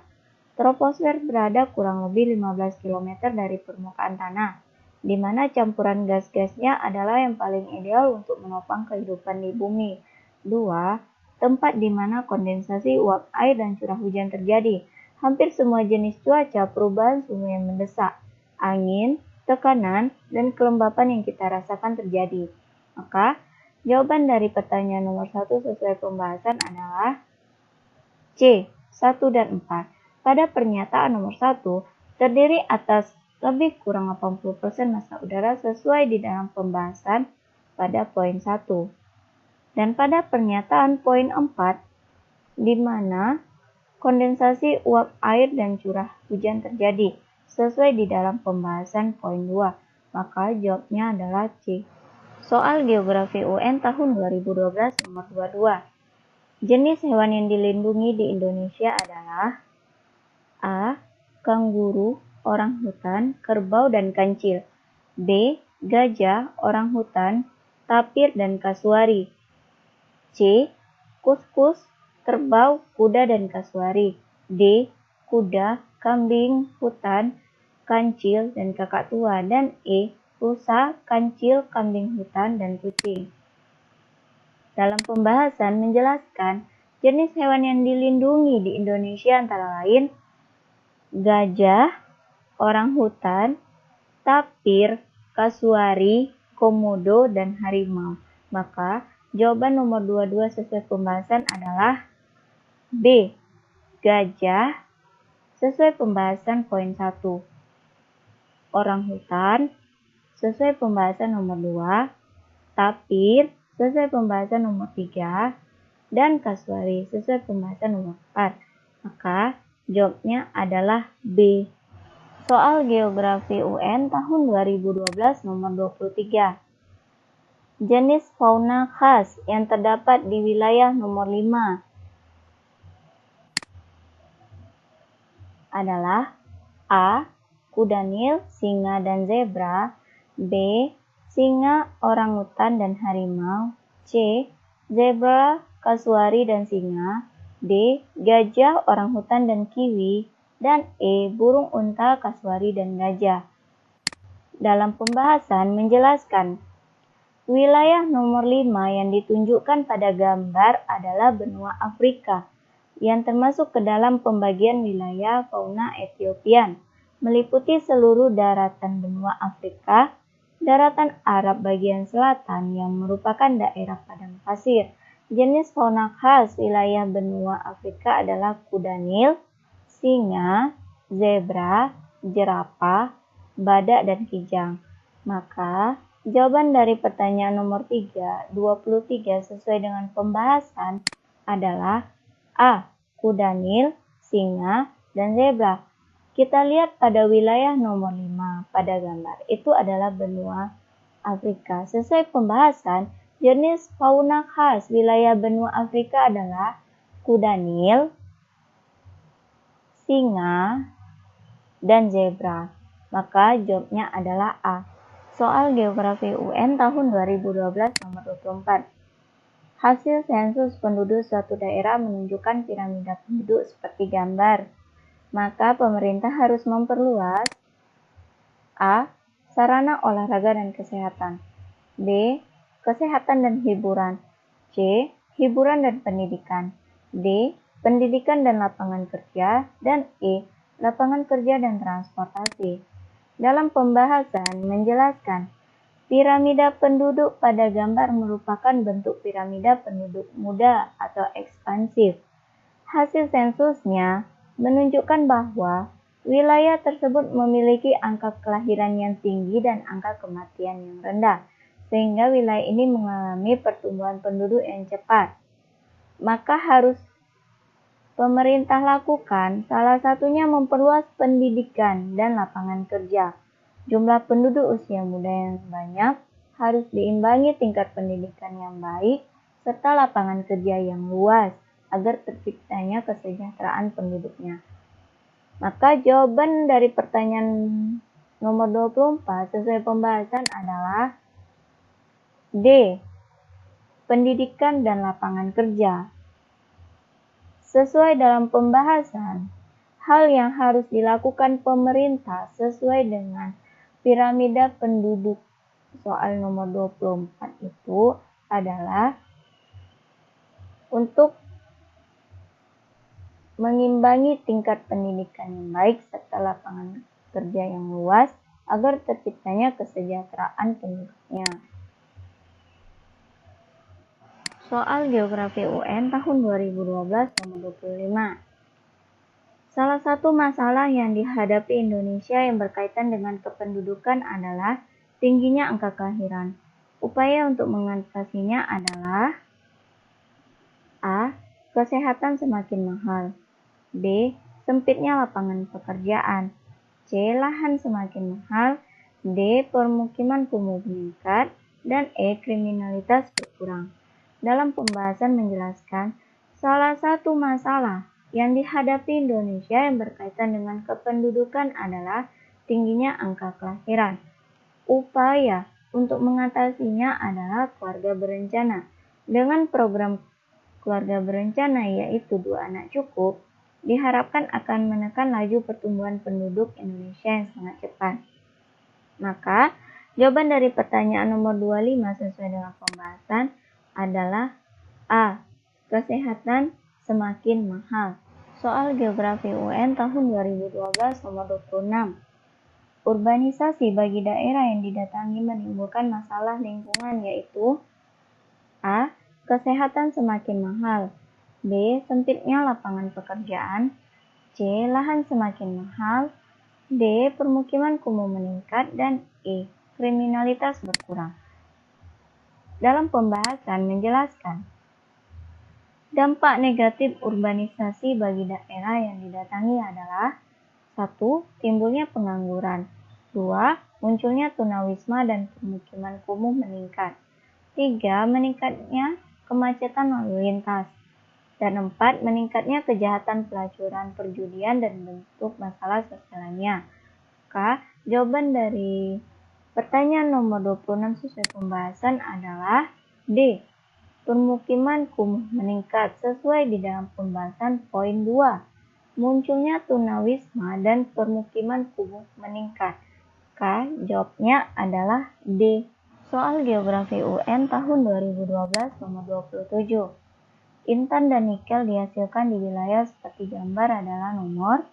Troposfer berada kurang lebih 15 km dari permukaan tanah, di mana campuran gas-gasnya adalah yang paling ideal untuk menopang kehidupan di bumi. 2. Tempat di mana kondensasi uap air dan curah hujan terjadi. Hampir semua jenis cuaca perubahan suhu yang mendesak, angin, tekanan, dan kelembapan yang kita rasakan terjadi. Maka, jawaban dari pertanyaan nomor 1 sesuai pembahasan adalah C. 1 dan 4. Pada pernyataan nomor 1, terdiri atas lebih kurang 80% massa udara sesuai di dalam pembahasan pada poin 1. Dan pada pernyataan poin 4, di mana kondensasi uap air dan curah hujan terjadi sesuai di dalam pembahasan poin 2, maka jawabnya adalah C. Soal Geografi UN tahun 2012 nomor 22. Jenis hewan yang dilindungi di Indonesia adalah A. Kanguru, orangutan, kerbau, dan kancil. B. Gajah, orangutan, tapir, dan kasuari. C. Kuskus, kerbau, kuda, dan kasuari. D. Kuda, kambing, hutan, kancil, dan kakak tua. Dan E. Rusa, kancil, kambing hutan, dan kucing. Dalam pembahasan menjelaskan jenis hewan yang dilindungi di Indonesia antara lain gajah, orangutan, tapir, kasuari, komodo, dan harimau. Maka jawaban nomor 22 sesuai pembahasan adalah B. Gajah sesuai pembahasan poin 1. Orangutan sesuai pembahasan nomor 2. Tapir sesuai pembahasan nomor 3. Dan kasuari sesuai pembahasan nomor 4. Maka jawabnya adalah B. Soal Geografi UN tahun 2012 nomor 23. Jenis fauna khas yang terdapat di wilayah nomor 5 adalah A. Kuda Nil, singa, dan zebra. B. Singa, orangutan, dan harimau. C. Zebra, kasuari, dan singa. D. Gajah, orangutan, dan kiwi. Dan E. Burung unta, kasuari, dan gajah. Dalam pembahasan menjelaskan wilayah nomor 5 yang ditunjukkan pada gambar adalah benua Afrika, yang termasuk ke dalam pembagian wilayah fauna Etiopian, meliputi seluruh daratan benua Afrika, daratan Arab bagian selatan yang merupakan daerah padang pasir. Jenis fauna khas wilayah benua Afrika adalah kuda Nil, singa, zebra, jerapah, badak, dan kijang. Maka jawaban dari pertanyaan nomor 23 sesuai dengan pembahasan adalah A. Kuda Nil, singa, dan zebra. Kita lihat pada wilayah nomor 5 pada gambar. Itu adalah benua Afrika. Sesuai pembahasan, jenis fauna khas wilayah benua Afrika adalah kuda Nil, singa, dan zebra. Maka jawabnya adalah A. Soal Geografi UN tahun 2012 nomor 24. Hasil sensus penduduk suatu daerah menunjukkan piramida penduduk seperti gambar. Maka pemerintah harus memperluas A. Sarana olahraga dan kesehatan. B. Kesehatan dan hiburan. C. Hiburan dan pendidikan. D. Pendidikan dan lapangan kerja. Dan E. Lapangan kerja dan transportasi. Dalam pembahasan menjelaskan piramida penduduk pada gambar merupakan bentuk piramida penduduk muda atau ekspansif. Hasil sensusnya menunjukkan bahwa wilayah tersebut memiliki angka kelahiran yang tinggi dan angka kematian yang rendah, sehingga wilayah ini mengalami pertumbuhan penduduk yang cepat. Maka harus pemerintah lakukan salah satunya memperluas pendidikan dan lapangan kerja. Jumlah penduduk usia muda yang banyak harus diimbangi tingkat pendidikan yang baik serta lapangan kerja yang luas agar terciptanya kesejahteraan penduduknya. Maka jawaban dari pertanyaan nomor 24 sesuai pembahasan adalah D. Pendidikan dan lapangan kerja. Sesuai dalam pembahasan, hal yang harus dilakukan pemerintah sesuai dengan piramida penduduk soal nomor 24 itu adalah untuk mengimbangi tingkat pendidikan yang baik serta lapangan kerja yang luas agar terciptanya kesejahteraan penduduknya. Soal Geografi UN tahun 2012 nomor 25. Salah satu masalah yang dihadapi Indonesia yang berkaitan dengan kependudukan adalah tingginya angka kelahiran. Upaya untuk mengatasinya adalah A. Kesehatan semakin mahal. B. Sempitnya lapangan pekerjaan. C. Lahan semakin mahal. D. Permukiman kumuh meningkat. dan E. Kriminalitas berkurang. Dalam pembahasan menjelaskan, salah satu masalah yang dihadapi Indonesia yang berkaitan dengan kependudukan adalah tingginya angka kelahiran. Upaya untuk mengatasinya adalah keluarga berencana. Dengan program keluarga berencana yaitu 2 anak cukup, diharapkan akan menekan laju pertumbuhan penduduk Indonesia yang sangat cepat. Maka, jawaban dari pertanyaan nomor 25 sesuai dengan pembahasan adalah A. Kesehatan semakin mahal. Soal Geografi UN tahun 2012 nomor 26. Urbanisasi bagi daerah yang didatangi menimbulkan masalah lingkungan yaitu A. Kesehatan semakin mahal. B. Sempitnya lapangan pekerjaan. C. Lahan semakin mahal. D. Permukiman kumuh meningkat. Dan E. Kriminalitas berkurang. Dalam pembahasan menjelaskan dampak negatif urbanisasi bagi daerah yang didatangi adalah 1. Timbulnya pengangguran. 2. Munculnya tunawisma dan permukiman kumuh meningkat. 3. Meningkatnya kemacetan lalu lintas. Dan 4. Meningkatnya kejahatan pelacuran, perjudian, dan bentuk masalah sosial lainnya. Maka, jawaban dari pertanyaan nomor 26 sesuai pembahasan adalah D. Permukiman kumuh meningkat sesuai di dalam pembahasan poin 2. Munculnya tunawisma dan permukiman kumuh meningkat. Maka jawabnya adalah D. Soal Geografi UN tahun 2012 nomor 27. Intan dan nikel dihasilkan di wilayah seperti gambar adalah nomor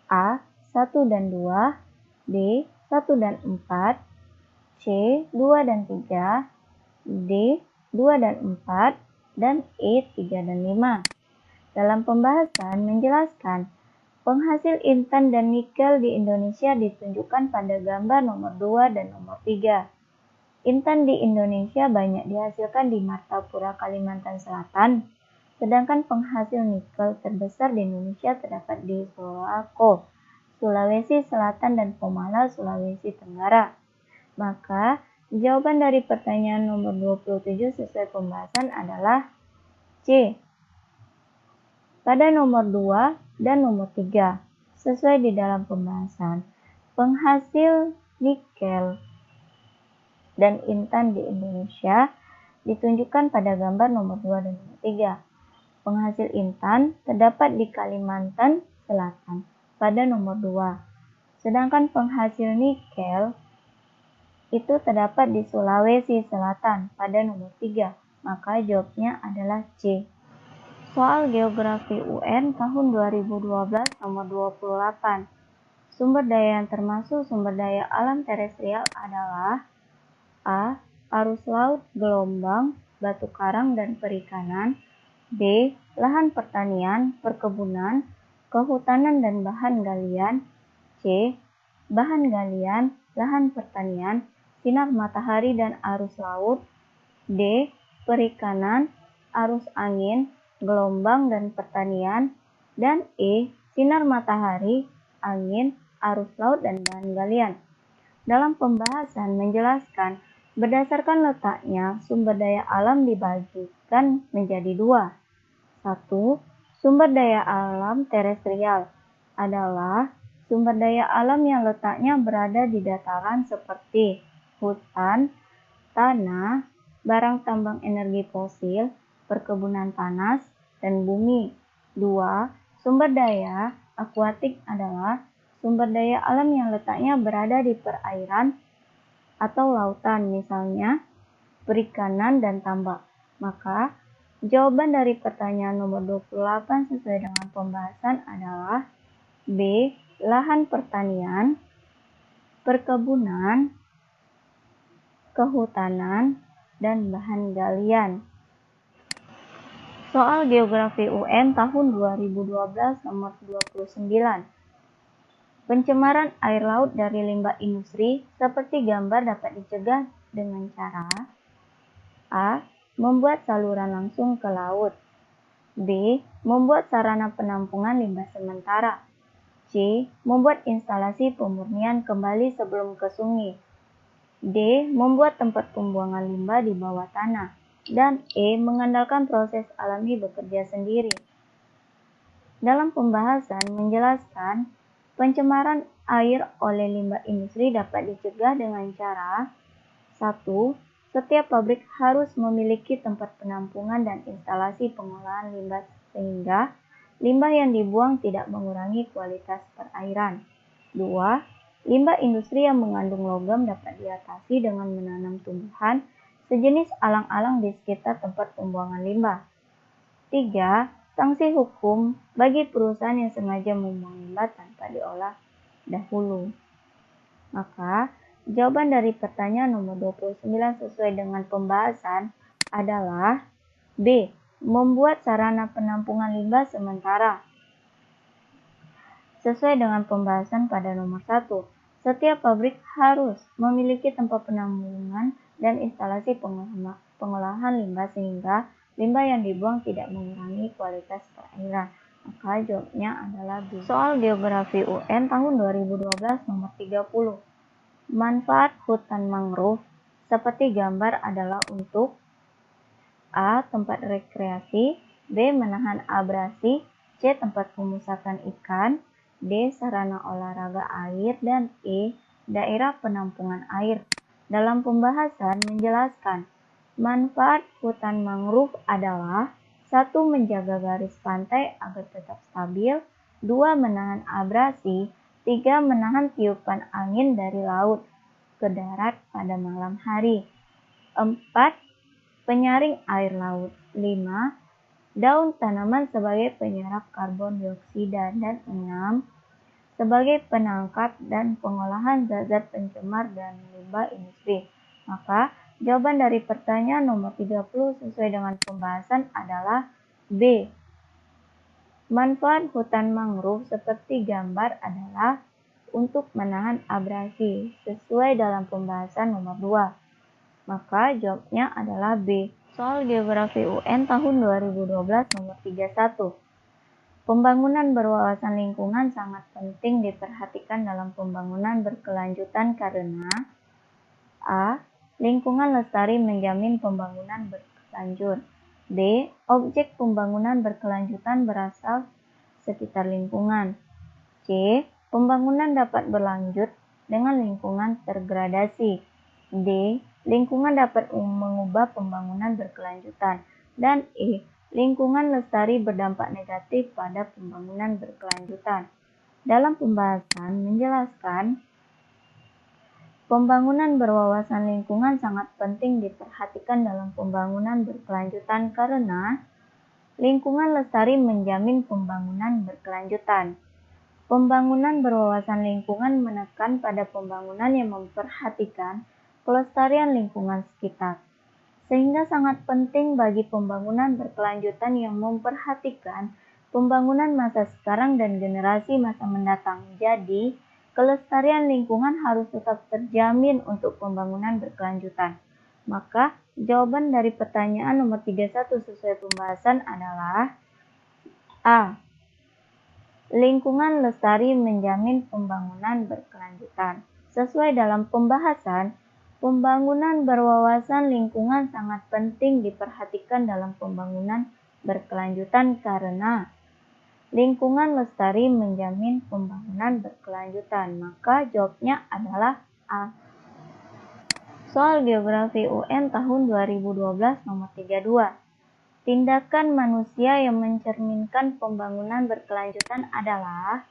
A. 1 dan 2, B. 1 dan 4, C. 2 dan 3, D. 2 dan 4, dan E. 3 dan 5. Dalam pembahasan menjelaskan penghasil intan dan nikel di Indonesia ditunjukkan pada gambar nomor 2 dan nomor 3. Intan di Indonesia banyak dihasilkan di Martapura, Kalimantan Selatan, sedangkan penghasil nikel terbesar di Indonesia terdapat di Sulawesi, Sulawesi Selatan, dan Pomala, Sulawesi Tenggara. Maka, jawaban dari pertanyaan nomor 27 sesuai pembahasan adalah C. Pada nomor 2 dan nomor 3, sesuai di dalam pembahasan, penghasil nikel dan intan di Indonesia ditunjukkan pada gambar nomor 2 dan nomor 3. Penghasil intan terdapat di Kalimantan Selatan pada nomor 2. Sedangkan penghasil nikel itu terdapat di Sulawesi Selatan pada nomor 3. Maka jawabnya adalah C. Soal Geografi UN tahun 2012 nomor 28. Sumber daya yang termasuk sumber daya alam terestrial adalah A. Arus laut, gelombang, batu karang, dan perikanan. B. Lahan pertanian, perkebunan, kehutanan, dan bahan galian. C. Bahan galian, lahan pertanian, sinar matahari dan arus laut. D. Perikanan, arus angin, gelombang, dan pertanian. Dan E. Sinar matahari, angin, arus laut, dan bahan galian. Dalam pembahasan menjelaskan berdasarkan letaknya sumber daya alam dibagikan menjadi 2. 1. Sumber daya alam terestrial adalah sumber daya alam yang letaknya berada di dataran seperti hutan, tanah, barang tambang energi fosil, perkebunan panas, dan bumi. 2. Sumber daya akuatik adalah sumber daya alam yang letaknya berada di perairan atau lautan, misalnya perikanan dan tambak. Maka, jawaban dari pertanyaan nomor 28 sesuai dengan pembahasan adalah B. Lahan pertanian, perkebunan, kehutanan, dan bahan galian. Soal Geografi UN tahun 2012 nomor 29. Pencemaran air laut dari limbah industri seperti gambar dapat dicegah dengan cara A. Membuat saluran langsung ke laut. B. Membuat sarana penampungan limbah sementara. C. Membuat instalasi pemurnian kembali sebelum ke sungai. D. Membuat tempat pembuangan limbah di bawah tanah. Dan E. Mengandalkan proses alami bekerja sendiri. Dalam pembahasan menjelaskan pencemaran air oleh limbah industri dapat dicegah dengan cara 1. Setiap pabrik harus memiliki tempat penampungan dan instalasi pengolahan limbah sehingga limbah yang dibuang tidak mengurangi kualitas perairan. 2. Limbah industri yang mengandung logam dapat diatasi dengan menanam tumbuhan sejenis alang-alang di sekitar tempat pembuangan limbah. 3. Sanksi hukum bagi perusahaan yang sengaja membuang limbah tanpa diolah dahulu. Maka, jawaban dari pertanyaan nomor 29 sesuai dengan pembahasan adalah B. Membuat sarana penampungan limbah sementara. Sesuai dengan pembahasan pada nomor 1, setiap pabrik harus memiliki tempat penampungan dan instalasi pengolahan limbah sehingga limbah yang dibuang tidak mengurangi kualitas perairan. Maka jawabnya adalah B. Soal Geografi UN tahun 2012 nomor 30. Manfaat hutan mangrove seperti gambar adalah untuk A. Tempat rekreasi, B. Menahan abrasi, C. Tempat pemusatan ikan, D. Sarana olahraga air, dan E. Daerah penampungan air. Dalam pembahasan menjelaskan manfaat hutan mangrove adalah 1. Menjaga garis pantai agar tetap stabil, 2. Menahan abrasi, 3. Menahan tiupan angin dari laut ke darat pada malam hari, 4. Penyaring air laut, 5. Daun tanaman sebagai penyerap karbon dioksida, dan 6. Sebagai penangkap dan pengolahan zat-zat pencemar dan limbah industri. Maka, jawaban dari pertanyaan nomor 30 sesuai dengan pembahasan adalah B. Manfaat hutan mangrove seperti gambar adalah untuk menahan abrasi sesuai dalam pembahasan nomor 2. Maka jawabnya adalah B. Soal Geografi UN tahun 2012 nomor 31. Pembangunan berwawasan lingkungan sangat penting diperhatikan dalam pembangunan berkelanjutan karena A. Lingkungan lestari menjamin pembangunan berkelanjut. B. Objek pembangunan berkelanjutan berasal sekitar lingkungan. C. Pembangunan dapat berlanjut dengan lingkungan tergradasi. D. Lingkungan dapat mengubah pembangunan berkelanjutan. Dan E. Lingkungan lestari berdampak negatif pada pembangunan berkelanjutan. Dalam pembahasan menjelaskan pembangunan berwawasan lingkungan sangat penting diperhatikan dalam pembangunan berkelanjutan karena lingkungan lestari menjamin pembangunan berkelanjutan. Pembangunan berwawasan lingkungan menekan pada pembangunan yang memperhatikan kelestarian lingkungan sekitar, sehingga sangat penting bagi pembangunan berkelanjutan yang memperhatikan pembangunan masa sekarang dan generasi masa mendatang. Jadi, kelestarian lingkungan harus tetap terjamin untuk pembangunan berkelanjutan. Maka, jawaban dari pertanyaan nomor 31 sesuai pembahasan adalah A. Lingkungan lestari menjamin pembangunan berkelanjutan. Sesuai dalam pembahasan, pembangunan berwawasan lingkungan sangat penting diperhatikan dalam pembangunan berkelanjutan karena lingkungan lestari menjamin pembangunan berkelanjutan. Maka jawabnya adalah A. Soal Geografi UN tahun 2012 nomor 32. Tindakan manusia yang mencerminkan pembangunan berkelanjutan adalah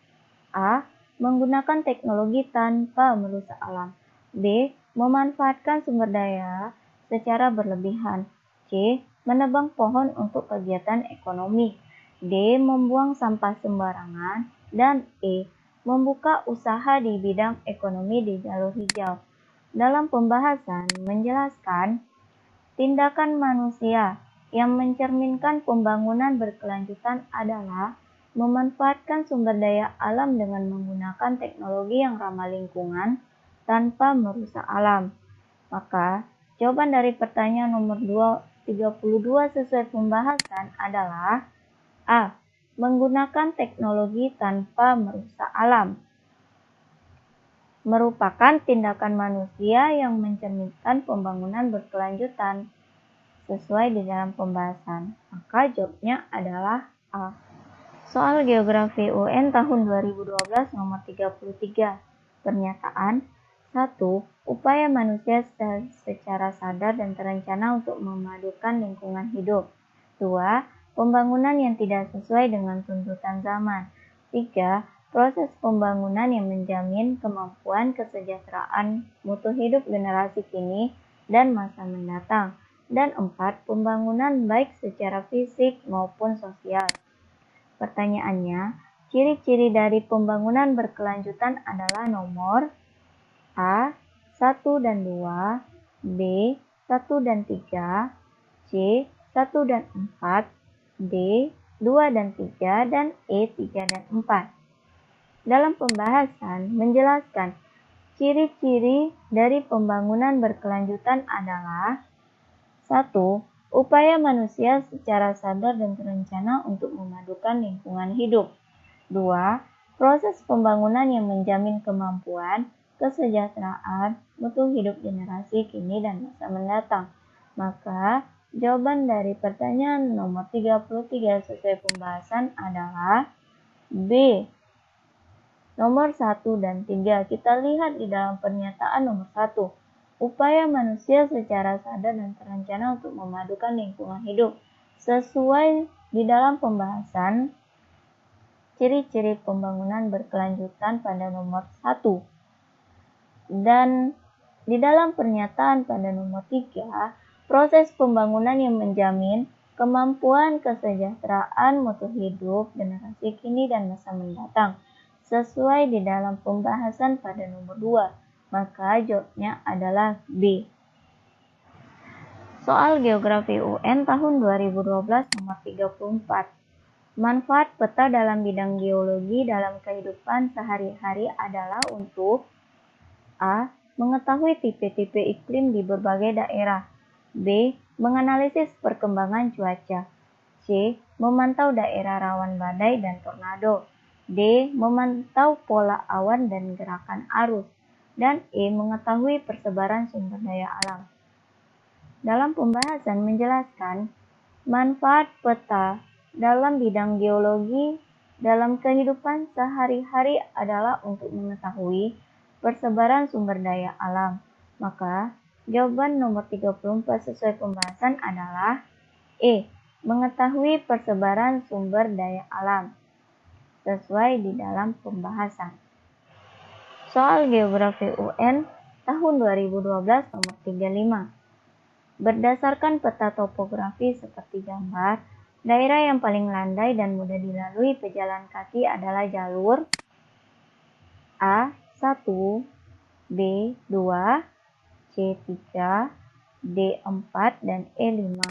A. Menggunakan teknologi tanpa merusak alam. B. Memanfaatkan sumber daya secara berlebihan. C. Menebang pohon untuk kegiatan ekonomi. D. Membuang sampah sembarangan. Dan E. Membuka usaha di bidang ekonomi di jalur hijau. Dalam pembahasan menjelaskan tindakan manusia yang mencerminkan pembangunan berkelanjutan adalah memanfaatkan sumber daya alam dengan menggunakan teknologi yang ramah lingkungan tanpa merusak alam. Maka, jawaban dari pertanyaan nomor 32 sesuai pembahasan adalah A. Menggunakan teknologi tanpa merusak alam. merupakan tindakan manusia yang mencerminkan pembangunan berkelanjutan sesuai di dalam pembahasan. Maka jawabnya adalah A. Soal Geografi UN tahun 2012 nomor 33. Pernyataan 1. Upaya manusia secara sadar dan terencana untuk memadukan lingkungan hidup. 2. Pembangunan yang tidak sesuai dengan tuntutan zaman. 3. Proses pembangunan yang menjamin kemampuan kesejahteraan mutu hidup generasi kini dan masa mendatang. Dan 4. Pembangunan baik secara fisik maupun sosial. Pertanyaannya, ciri-ciri dari pembangunan berkelanjutan adalah nomor A. 1 dan 2, B. 1 dan 3, C. 1 dan 4, D. 2 dan 3, dan E. 3 dan 4. Dalam pembahasan menjelaskan ciri-ciri dari pembangunan berkelanjutan adalah 1. Upaya manusia secara sadar dan terencana untuk memadukan lingkungan hidup. 2. Proses pembangunan yang menjamin kemampuan, kesejahteraan, mutu hidup generasi kini dan masa mendatang. Maka, jawaban dari pertanyaan nomor 33 sesuai pembahasan adalah B. Nomor 1 dan 3. Kita lihat di dalam pernyataan nomor 1. Upaya manusia secara sadar dan terencana untuk memadukan lingkungan hidup. Sesuai di dalam pembahasan ciri-ciri pembangunan berkelanjutan pada nomor 1. Dan di dalam pernyataan pada nomor 3, proses pembangunan yang menjamin kemampuan kesejahteraan mutu hidup generasi kini dan masa mendatang. Sesuai di dalam pembahasan pada nomor 2, maka jawabnya adalah B. Soal Geografi UN tahun 2012 nomor 34. Manfaat peta dalam bidang geologi dalam kehidupan sehari-hari adalah untuk A. Mengetahui tipe-tipe iklim di berbagai daerah. B. Menganalisis perkembangan cuaca. C. Memantau daerah rawan badai dan tornado. D. Memantau pola awan dan gerakan arus. Dan E. Mengetahui persebaran sumber daya alam. Dalam pembahasan menjelaskan manfaat peta dalam bidang geologi dalam kehidupan sehari-hari adalah untuk mengetahui persebaran sumber daya alam. Maka jawaban nomor 34 sesuai pembahasan adalah E. Mengetahui persebaran sumber daya alam sesuai di dalam pembahasan. Soal Geografi UN tahun 2012 nomor 35. Berdasarkan peta topografi seperti gambar, daerah yang paling landai dan mudah dilalui pejalan kaki adalah jalur A1, B2, C3, D4, dan E5.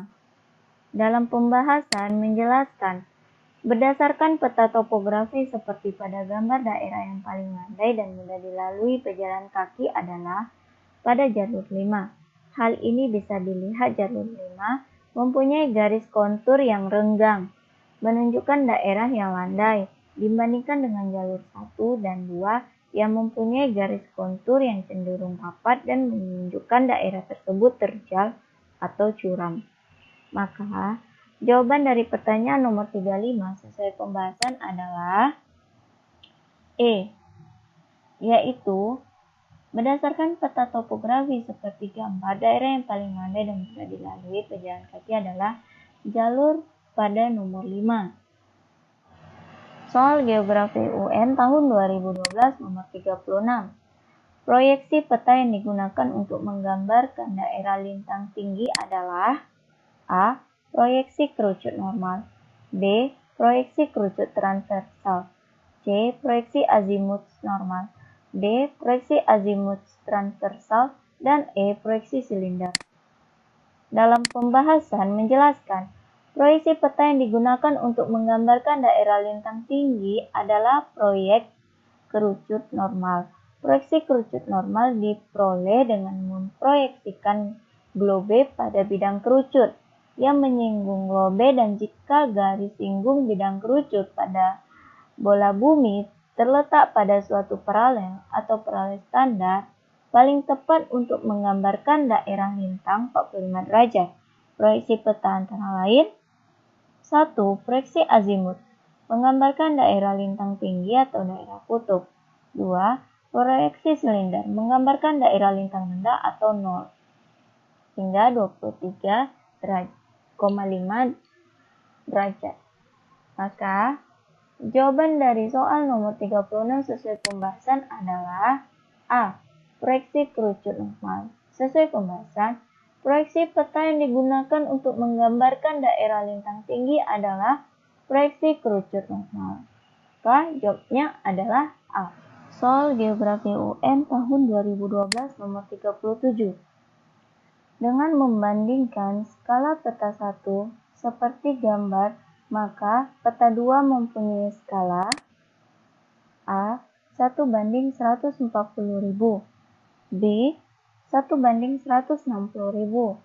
Dalam pembahasan menjelaskan berdasarkan peta topografi seperti pada gambar, daerah yang paling landai dan mudah dilalui pejalan kaki adalah pada jalur 5. Hal ini bisa dilihat jalur 5 mempunyai garis kontur yang renggang, menunjukkan daerah yang landai, dibandingkan dengan jalur 1 dan 2 yang mempunyai garis kontur yang cenderung rapat dan menunjukkan daerah tersebut terjal atau curam. Maka, jawaban dari pertanyaan nomor 35 sesuai pembahasan adalah E, yaitu berdasarkan peta topografi seperti gambar, daerah yang paling landai dan mudah dilalui pejalan kaki adalah jalur pada nomor 5. Soal Geografi UN tahun 2012 nomor 36. Proyeksi peta yang digunakan untuk menggambarkan daerah lintang tinggi adalah A. Proyeksi kerucut normal. B. Proyeksi kerucut transversal. C. Proyeksi azimut normal. D. Proyeksi azimut transversal. Dan E. Proyeksi silinder. Dalam pembahasan menjelaskan proyeksi peta yang digunakan untuk menggambarkan daerah lintang tinggi adalah proyek kerucut normal. Proyeksi kerucut normal diperoleh dengan memproyeksikan globe pada bidang kerucut yang menyinggung globe, dan jika garis singgung bidang kerucut pada bola bumi terletak pada suatu paralel atau paralel standar paling tepat untuk menggambarkan daerah lintang 45 derajat. Proyeksi peta antara lain: 1. Proyeksi azimut, menggambarkan daerah lintang tinggi atau daerah kutub. 2. Proyeksi silinder, menggambarkan daerah lintang rendah atau 0 hingga 23,5 derajat. Maka, jawaban dari soal nomor 36 sesuai pembahasan adalah A. Proyeksi kerucut normal. Sesuai pembahasan, proyeksi peta yang digunakan untuk menggambarkan daerah lintang tinggi adalah proyeksi kerucut normal. Maka jawabnya adalah A. Soal Geografi UN tahun 2012 nomor 37. Dengan membandingkan skala peta 1 seperti gambar, maka peta 2 mempunyai skala A. 1:140.000, B. 1:160.000,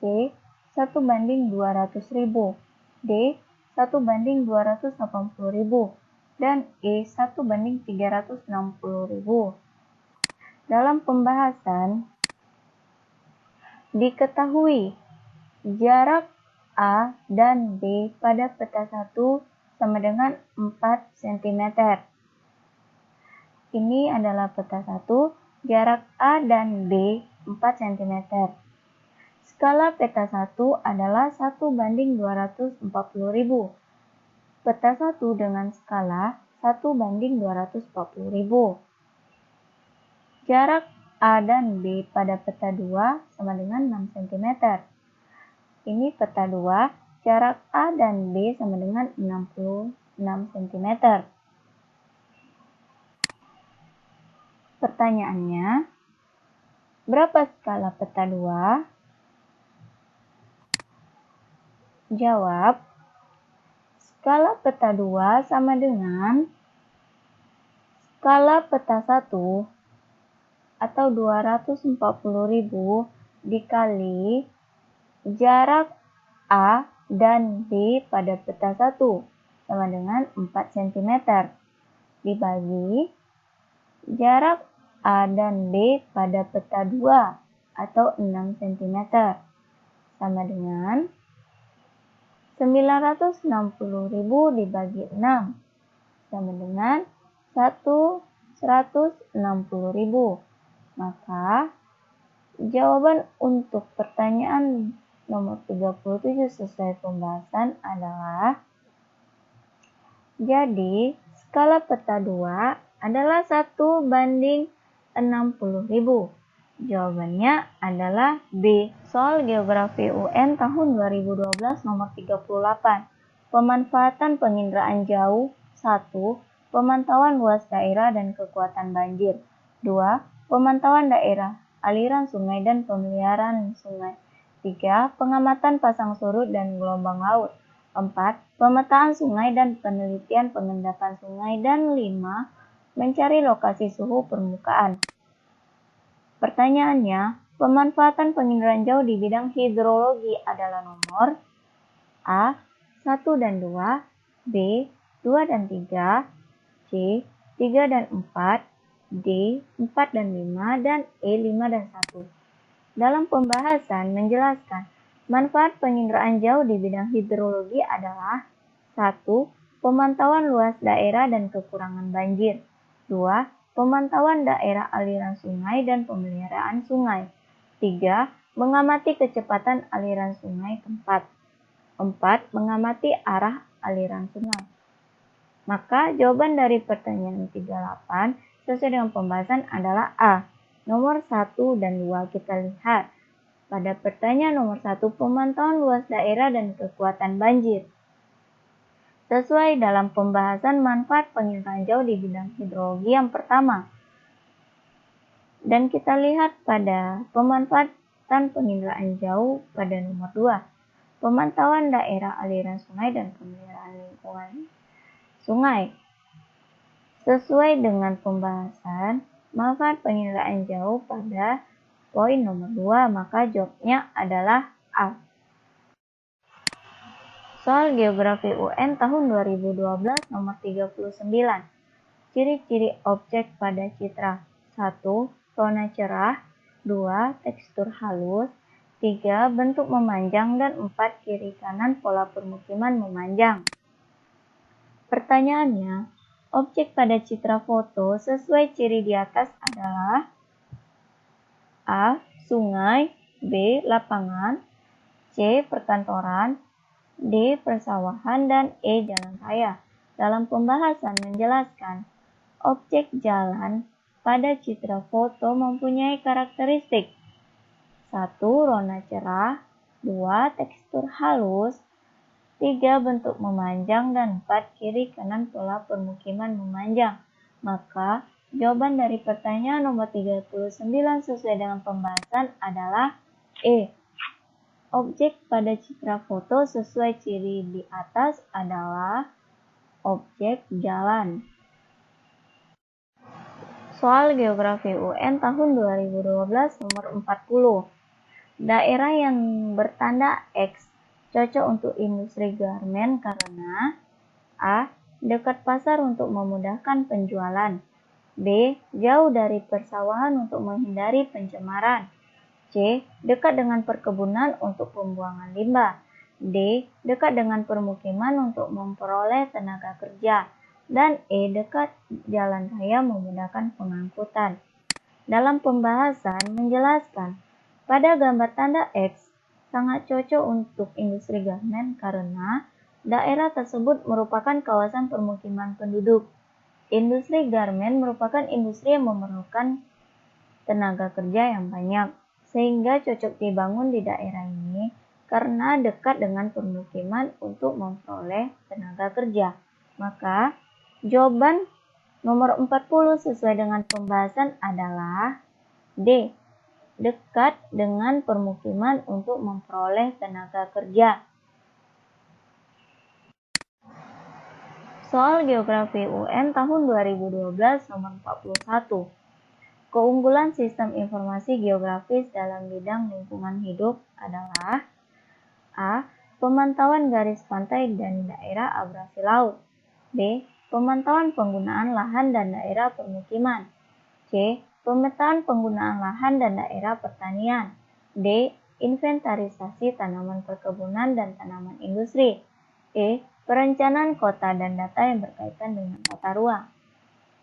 C. 1:200.000, D. 1:280.000, dan E. 1:360.000. Dalam pembahasan, diketahui jarak A dan B pada peta 1 sama dengan 4 cm. Ini adalah peta 1, jarak A dan B 4 cm. Skala peta 1 adalah 1:240.000. Peta 1 dengan skala 1:240.000. Jarak A dan B pada peta 2 sama dengan 6 cm. Ini peta 2, jarak A dan B sama dengan 66 cm. Pertanyaannya, berapa skala peta 2? Jawab, skala peta 2 sama dengan skala peta 1 atau 240.000 dikali jarak A dan B pada peta 1 sama dengan 4 cm dibagi jarak A dan B pada peta 2 atau 6 cm sama dengan 960.000 dibagi 6 sama dengan 160.000. Maka jawaban untuk pertanyaan nomor 37 sesuai pembahasan adalah, jadi skala peta 2 adalah 1:60.000. Jawabannya adalah B. Soal Geografi UN tahun 2012 nomor 38. Pemanfaatan penginderaan jauh. 1. Pemantauan luas daerah dan kekuatan banjir. 2. Pemantauan daerah, aliran sungai dan pemeliharaan sungai. 3. Pengamatan pasang surut dan gelombang laut. 4. Pemetaan sungai dan penelitian pengendapan sungai. Dan 5. Mencari lokasi suhu permukaan. Pertanyaannya, pemanfaatan penginderaan jauh di bidang hidrologi adalah nomor A. 1 dan 2, B. 2 dan 3, C. 3 dan 4, D. 4 dan 5, dan E. 5 dan 1. Dalam pembahasan menjelaskan, manfaat penginderaan jauh di bidang hidrologi adalah 1. Pemantauan luas daerah dan kekurangan banjir. 2. Pemantauan daerah aliran sungai dan pemeliharaan sungai. 3. Mengamati kecepatan aliran sungai tempat. 4. Mengamati arah aliran sungai. Maka jawaban dari pertanyaan 38 sesuai dengan pembahasan adalah A. Nomor 1 dan 2 kita lihat. Pada pertanyaan nomor 1, pemantauan luas daerah dan kekuatan banjir. Sesuai dalam pembahasan manfaat penginderaan jauh di bidang hidrologi yang pertama. Dan kita lihat pada pemanfaatan penginderaan jauh pada nomor 2. Pemantauan daerah aliran sungai dan pemeliharaan lingkungan sungai. Sesuai dengan pembahasan manfaat penginderaan jauh pada poin nomor 2, maka jawabnya adalah A. Soal Geografi UN tahun 2012 nomor 39. Ciri-ciri objek pada citra. 1. Warna cerah. 2. Tekstur halus. 3. Bentuk memanjang. Dan 4. Kiri kanan pola permukiman memanjang. Pertanyaannya, objek pada citra foto sesuai ciri di atas adalah A. Sungai. B. Lapangan. C. Perkantoran. D. Persawahan. Dan E. Jalan raya. Dalam pembahasan menjelaskan, objek jalan pada citra foto mempunyai karakteristik 1. Warna cerah. 2. Tekstur halus. 3. Bentuk memanjang. Dan 4. Kiri kanan pola permukiman memanjang. Maka jawaban dari pertanyaan nomor 39 sesuai dengan pembahasan adalah E. Objek pada citra foto sesuai ciri di atas adalah objek jalan. Soal Geografi UN tahun 2012 nomor 40. Daerah yang bertanda X cocok untuk industri garmen karena A. Dekat pasar untuk memudahkan penjualan. B. Jauh dari persawahan untuk menghindari pencemaran. C. Dekat dengan perkebunan untuk pembuangan limbah. D. Dekat dengan permukiman untuk memperoleh tenaga kerja. Dan E. Dekat jalan raya memudahkan pengangkutan. Dalam pembahasan menjelaskan, pada gambar tanda X sangat cocok untuk industri garmen karena daerah tersebut merupakan kawasan permukiman penduduk. Industri garmen merupakan industri yang memerlukan tenaga kerja yang banyak, sehingga cocok dibangun di daerah ini karena dekat dengan permukiman untuk memperoleh tenaga kerja. Maka jawaban nomor 40 sesuai dengan pembahasan adalah D. Dekat dengan permukiman untuk memperoleh tenaga kerja. Soal Geografi UN tahun 2012 nomor 41. Keunggulan sistem informasi geografis dalam bidang lingkungan hidup adalah A. Pemantauan garis pantai dan daerah abrasi laut. B. Pemantauan penggunaan lahan dan daerah permukiman. C. Pemetaan penggunaan lahan dan daerah pertanian. D. Inventarisasi tanaman perkebunan dan tanaman industri. E. Perencanaan kota dan data yang berkaitan dengan tata ruang.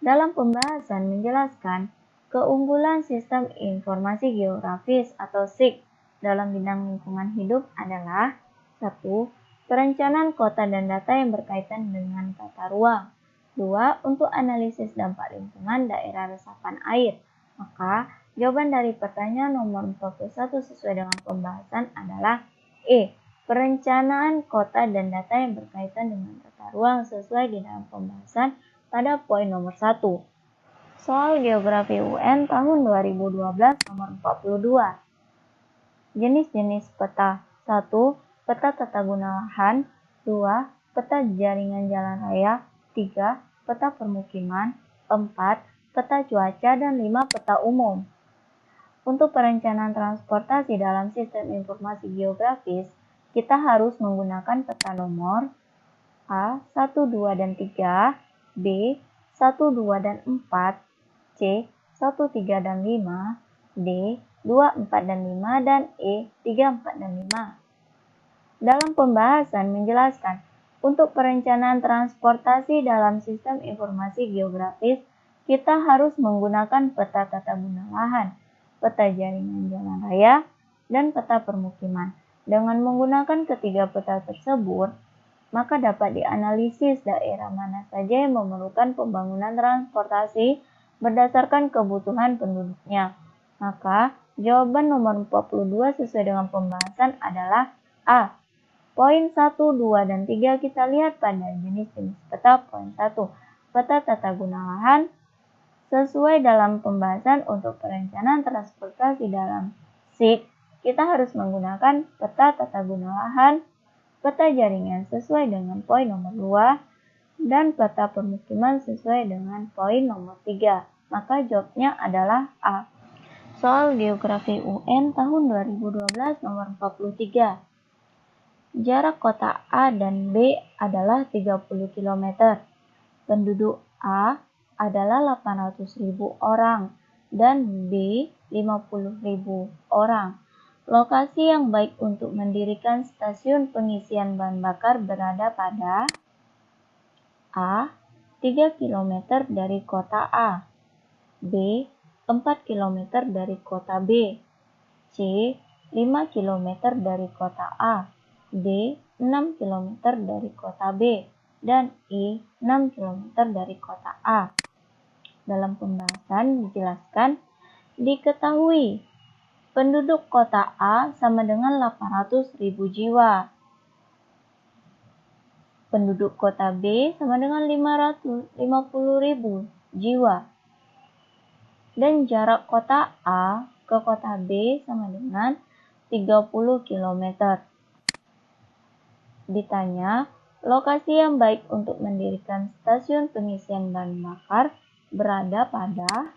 Dalam pembahasan menjelaskan, keunggulan sistem informasi geografis atau SIG dalam bidang lingkungan hidup adalah 1. Perencanaan kota dan data yang berkaitan dengan tata ruang. 2. Untuk analisis dampak lingkungan daerah resapan air. Maka jawaban dari pertanyaan nomor 41 sesuai dengan pembahasan adalah E. Perencanaan kota dan data yang berkaitan dengan tata ruang sesuai di dalam pembahasan pada poin nomor 1. Soal Geografi UN tahun 2012 nomor 42. Jenis-jenis peta. 1. Peta tata guna lahan. 2. Peta jaringan jalan raya. 3. Peta permukiman. 4. Peta cuaca. Dan 5. Peta umum. Untuk perencanaan transportasi dalam sistem informasi geografis, kita harus menggunakan peta nomor A, 1, 2, dan 3, B, 1, 2, dan 4, C, 1, 3, dan 5, D, 2, 4, dan 5, dan E, 3, 4, dan 5. Dalam pembahasan menjelaskan, untuk perencanaan transportasi dalam sistem informasi geografis, kita harus menggunakan peta tata guna lahan, peta jaringan jalan raya, dan peta permukiman. Dengan menggunakan ketiga peta tersebut, maka dapat dianalisis daerah mana saja yang memerlukan pembangunan transportasi berdasarkan kebutuhan penduduknya. Maka jawaban nomor 42 sesuai dengan pembahasan adalah A. Poin 1, 2, dan 3 kita lihat pada jenis-jenis peta. Poin 1. Peta tata guna lahan. Sesuai dalam pembahasan untuk perencanaan transportasi dalam SIG, kita harus menggunakan peta tata guna lahan, peta jaringan sesuai dengan poin nomor 2, dan peta permukiman sesuai dengan poin nomor 3. Maka jawabnya adalah A. Soal Geografi UN tahun 2012 nomor 43. Jarak kota A dan B adalah 30 km. Penduduk A adalah 800.000 orang dan B 50.000 orang. Lokasi yang baik untuk mendirikan stasiun pengisian bahan bakar berada pada A. 3 km dari kota A, B. 4 km dari kota B, C. 5 km dari kota A, D. 6 km dari kota B, dan E. 6 km dari kota A. Dalam pembahasan dijelaskan, diketahui penduduk kota A sama dengan 800.000 jiwa. Penduduk kota B sama dengan 550.000 jiwa. Dan jarak kota A ke kota B sama dengan 30 km. Ditanya, lokasi yang baik untuk mendirikan stasiun pengisian bahan bakar berada pada?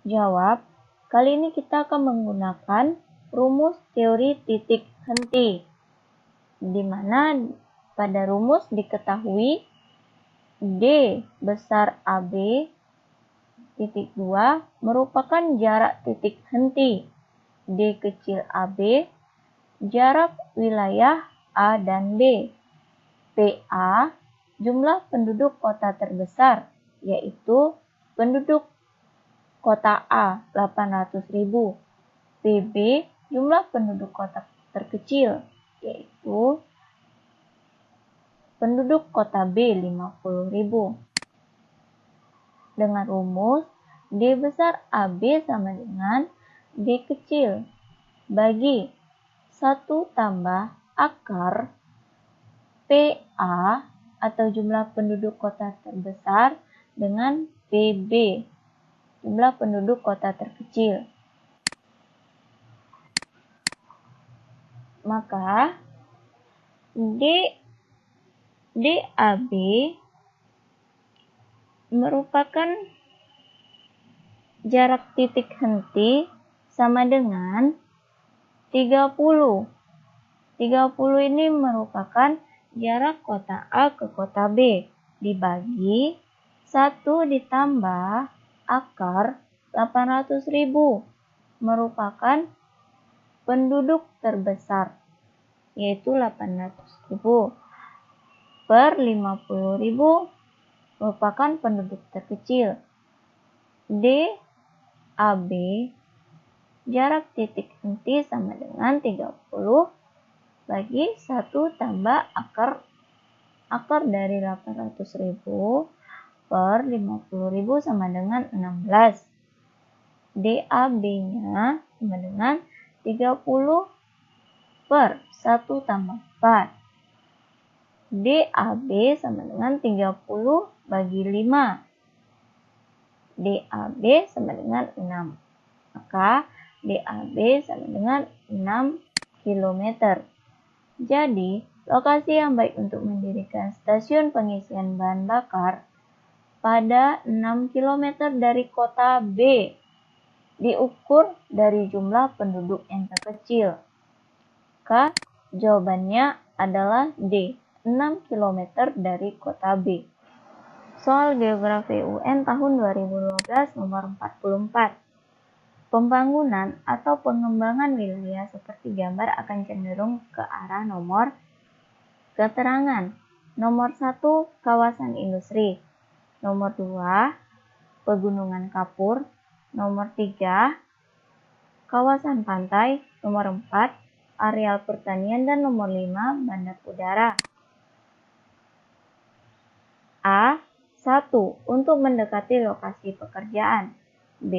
Jawab, kali ini kita akan menggunakan rumus teori titik henti, di mana pada rumus diketahui D besar AB titik 2 merupakan jarak titik henti, D kecil AB jarak wilayah A dan B, PA jumlah penduduk kota terbesar, yaitu penduduk kota A 800.000, PB jumlah penduduk kota terkecil, yaitu penduduk kota B 50.000. Dengan rumus D besar AB sama dengan D kecil bagi 1 tambah akar PA atau jumlah penduduk kota terbesar dengan PB, jumlah penduduk kota terkecil. Maka DAB merupakan jarak titik henti sama dengan 30. 30 ini merupakan jarak kota A ke kota B dibagi 1 ditambah akar 800.000 merupakan penduduk terbesar, yaitu 800.000 per 50.000 merupakan penduduk terkecil. DAB jarak titik henti sama dengan 30 bagi 1 tambah akar dari 800.000 per 50.000 sama dengan 16. DAB-nya sama dengan 30 per 1 tambah 4. DAB sama dengan 30 bagi 5. DAB sama dengan 6. Maka DAB sama dengan 6 km. Jadi, lokasi yang baik untuk mendirikan stasiun pengisian bahan bakar pada 6 km dari kota B diukur dari jumlah penduduk yang terkecil. Maka jawabannya adalah D, 6 km dari kota B. Soal Geografi UN tahun 2012 nomor 44. Pembangunan atau pengembangan wilayah seperti gambar akan cenderung ke arah nomor keterangan. Nomor 1, kawasan industri. Nomor 2, pegunungan kapur. Nomor 3, kawasan pantai. Nomor 4, areal pertanian. Dan nomor 5, bandar udara. A. 1. Untuk mendekati lokasi pekerjaan. B.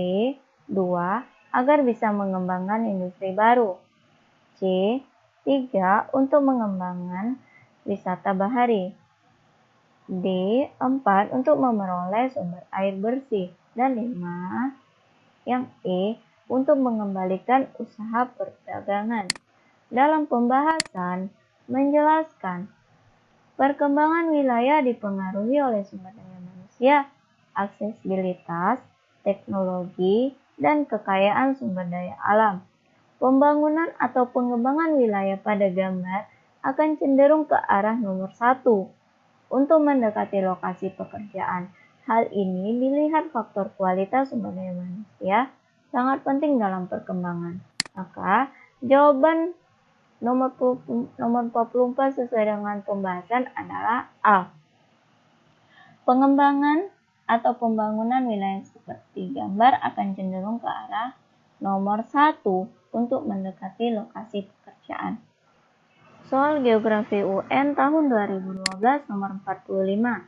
2. Agar bisa mengembangkan industri baru. C. 3. Untuk mengembangkan wisata bahari. D. 4. Untuk memperoleh sumber air bersih. Dan 5. Yang E. Untuk mengembalikan usaha perdagangan. Dalam pembahasan menjelaskan perkembangan wilayah dipengaruhi oleh sumber daya manusia, aksesibilitas, teknologi, dan kekayaan sumber daya alam. Pembangunan atau pengembangan wilayah pada gambar akan cenderung ke arah nomor 1 untuk mendekati lokasi pekerjaan Hal ini dilihat faktor kualitas sumber daya manusia sangat penting dalam perkembangan. Maka jawaban nomor 44 sesuai dengan pembahasan adalah A. Pengembangan atau pembangunan wilayah seperti gambar akan cenderung ke arah nomor 1 untuk mendekati lokasi pekerjaan. Soal Geografi UN tahun 2012 nomor 45.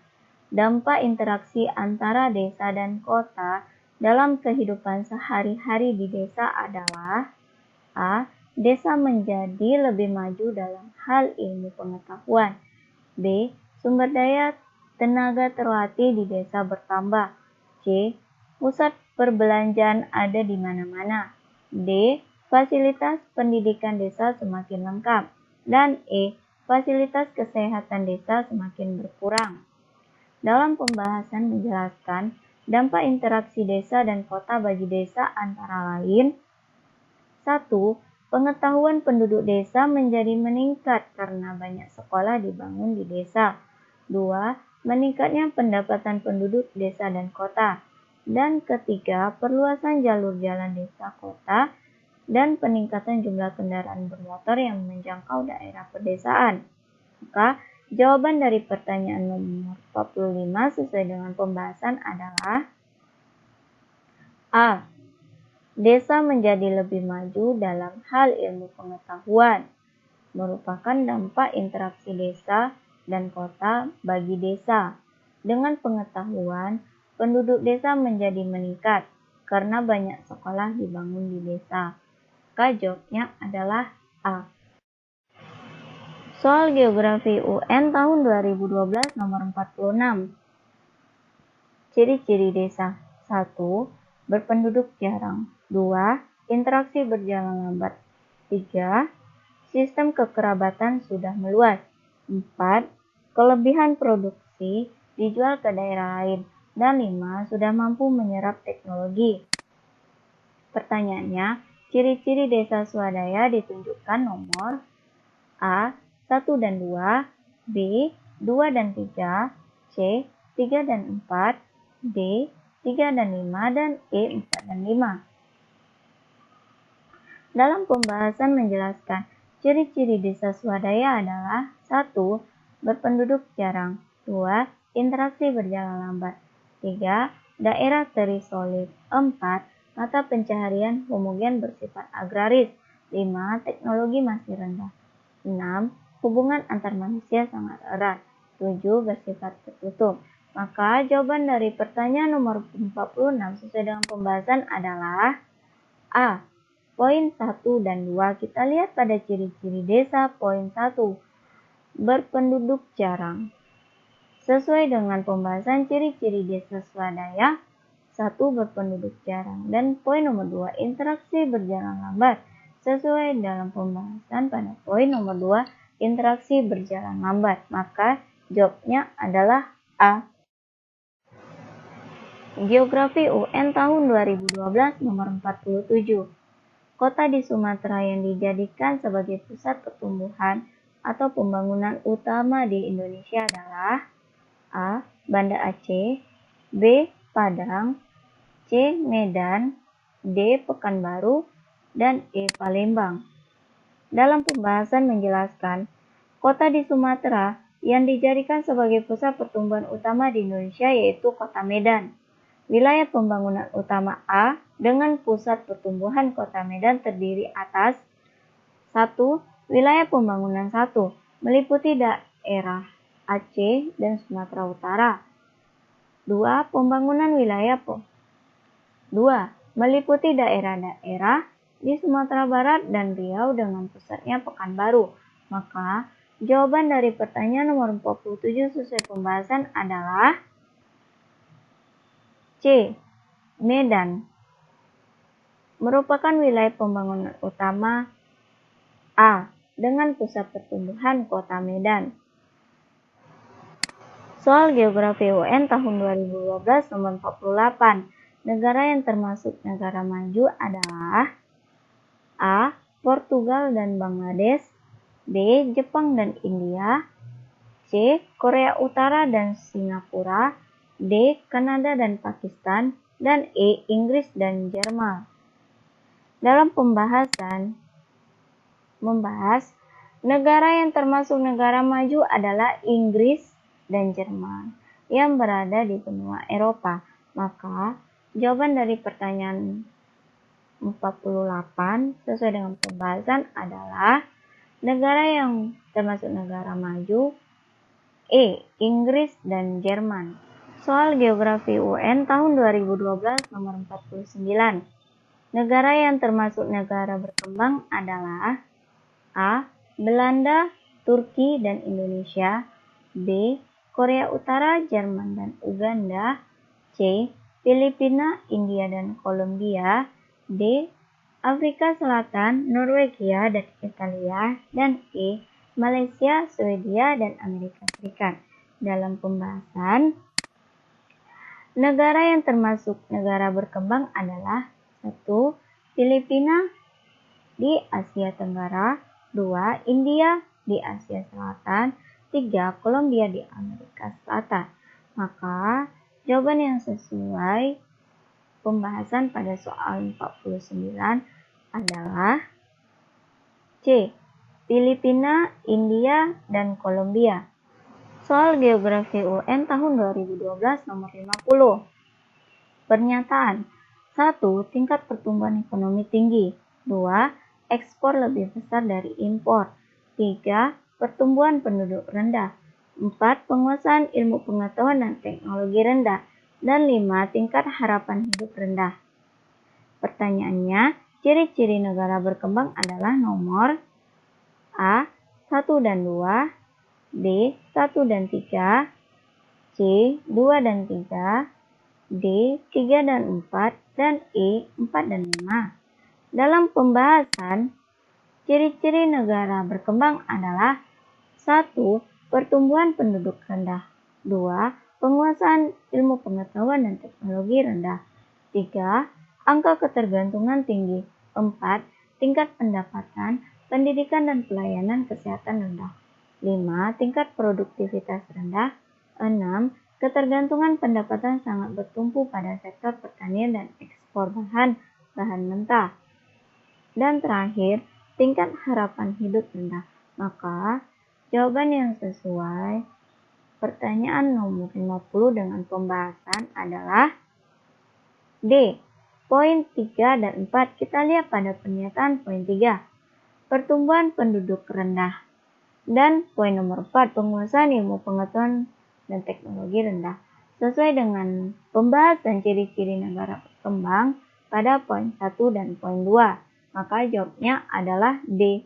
Dampak interaksi antara desa dan kota dalam kehidupan sehari-hari di desa adalah A. Desa menjadi lebih maju dalam hal ilmu pengetahuan. B. Sumber daya tenaga terlatih di desa bertambah. C. Pusat perbelanjaan ada di mana-mana. D. Fasilitas pendidikan desa semakin lengkap. Dan E. Fasilitas kesehatan desa semakin berkurang. Dalam pembahasan menjelaskan dampak interaksi desa dan kota bagi desa antara lain 1. Pengetahuan penduduk desa menjadi meningkat karena banyak sekolah dibangun di desa. 2. Meningkatnya pendapatan penduduk desa dan kota. Dan ketiga, perluasan jalur jalan desa kota dan peningkatan jumlah kendaraan bermotor yang menjangkau daerah pedesaan. Maka, jawaban dari pertanyaan nomor 45 sesuai dengan pembahasan adalah A. Desa menjadi lebih maju dalam hal ilmu pengetahuan, merupakan dampak interaksi desa dan kota bagi desa. Dengan pengetahuan, penduduk desa menjadi meningkat karena banyak sekolah dibangun di desa. Maka jawabnya adalah A. Soal Geografi UN tahun 2012 nomor 46. Ciri-ciri desa. 1. Berpenduduk jarang. 2. Interaksi berjalan lambat. 3. Sistem kekerabatan sudah meluas. 4. Kelebihan produksi dijual ke daerah lain. Dan 5. Sudah mampu menyerap teknologi. Pertanyaannya, ciri-ciri desa swadaya ditunjukkan nomor A. 1 dan 2, B. 2 dan 3, C. 3 dan 4, D. 3 dan 5, dan E. 4 dan 5. Dalam pembahasan menjelaskan ciri-ciri desa swadaya adalah 1. Berpenduduk jarang. 2. Interaksi berjalan lambat. 3. Daerah terisolir. 4. Mata pencaharian homogen bersifat agraris. 5. Teknologi masih rendah. 6. Hubungan antar manusia sangat erat. 7. Bersifat tertutup. Maka jawaban dari pertanyaan nomor 46 sesuai dengan pembahasan adalah A. Poin 1 dan 2 kita lihat pada ciri-ciri desa. Poin 1. Berpenduduk jarang. Sesuai dengan pembahasan ciri-ciri desa swadaya, 1. Berpenduduk jarang. Dan poin nomor 2. Interaksi berjalan lambat. Sesuai dalam pembahasan pada poin nomor 2. Interaksi berjalan lambat. Maka jawabnya adalah A. Geografi UN tahun 2012 nomor 47. Kota di Sumatera yang dijadikan sebagai pusat pertumbuhan atau pembangunan utama di Indonesia adalah A. Banda Aceh, B. Padang, C. Medan, D. Pekanbaru, dan E. Palembang. Dalam pembahasan menjelaskan, kota di Sumatera yang dijadikan sebagai pusat pertumbuhan utama di Indonesia yaitu Kota Medan. Wilayah pembangunan utama A dengan pusat pertumbuhan Kota Medan terdiri atas 1. Wilayah pembangunan 1 meliputi daerah Aceh dan Sumatera Utara. 2. Pembangunan wilayah 2. Meliputi daerah-daerah di Sumatera Barat dan Riau dengan pusatnya Pekanbaru. Maka jawaban dari pertanyaan nomor 47 sesuai pembahasan adalah C. Medan merupakan wilayah pembangunan utama A dengan pusat pertumbuhan Kota Medan. Soal Geografi UN tahun 2012 nomor 48. Negara yang termasuk negara maju adalah A. Portugal dan Bangladesh, B. Jepang dan India, C. Korea Utara dan Singapura, D. Kanada dan Pakistan, dan E. Inggris dan Jerman. Dalam pembahasan membahas negara yang termasuk negara maju adalah Inggris dan Jerman yang berada di benua Eropa. Maka jawaban dari pertanyaan 48 sesuai dengan pembahasan adalah negara yang termasuk negara maju E. Inggris dan Jerman. Soal Geografi UN tahun 2012 nomor 49. Negara yang termasuk negara berkembang adalah A. Belanda, Turki, dan Indonesia. B. Korea Utara, Jerman, dan Uganda. C. Filipina, India, dan Kolombia. D. Afrika Selatan, Norwegia, dan Italia. Dan E. Malaysia, Swedia, dan Amerika Serikat. Dalam pembahasan, negara yang termasuk negara berkembang adalah 1. Filipina di Asia Tenggara, 2. India di Asia Selatan, 3. Kolombia di Amerika Selatan. Maka jawaban yang sesuai pembahasan pada soal 49 adalah C. Filipina, India, dan Kolombia. Soal Geografi UN tahun 2012 nomor 50. Pernyataan 1. Tingkat pertumbuhan ekonomi tinggi. 2. Ekspor lebih besar dari impor. 3. Pertumbuhan penduduk rendah. 4. Penguasaan ilmu pengetahuan dan teknologi rendah. Dan 5. Tingkat harapan hidup rendah. Pertanyaannya, ciri-ciri negara berkembang adalah nomor A. 1 dan 2, B. 1 dan 3, C. 2 dan 3, D. 3 dan 4, dan E. 4 dan 5. Dalam pembahasan, ciri-ciri negara berkembang adalah 1. Pertumbuhan penduduk rendah. 2. Penguasaan ilmu pengetahuan dan teknologi rendah. 3. Angka ketergantungan tinggi. 4. Tingkat pendapatan, pendidikan, dan pelayanan kesehatan rendah. 5. Tingkat produktivitas rendah. 6. Ketergantungan pendapatan sangat bertumpu pada sektor pertanian dan ekspor bahan mentah. Dan terakhir, tingkat harapan hidup rendah. Maka, jawaban yang sesuai pertanyaan nomor 50 dengan pembahasan adalah D. Poin 3 dan 4. Kita lihat pada pernyataan poin 3. Pertumbuhan penduduk rendah. Dan poin nomor 4. Penguasaan ilmu pengetahuan dan teknologi rendah. Sesuai dengan pembahasan ciri-ciri negara berkembang pada poin 1 dan poin 2. Maka jawabnya adalah D.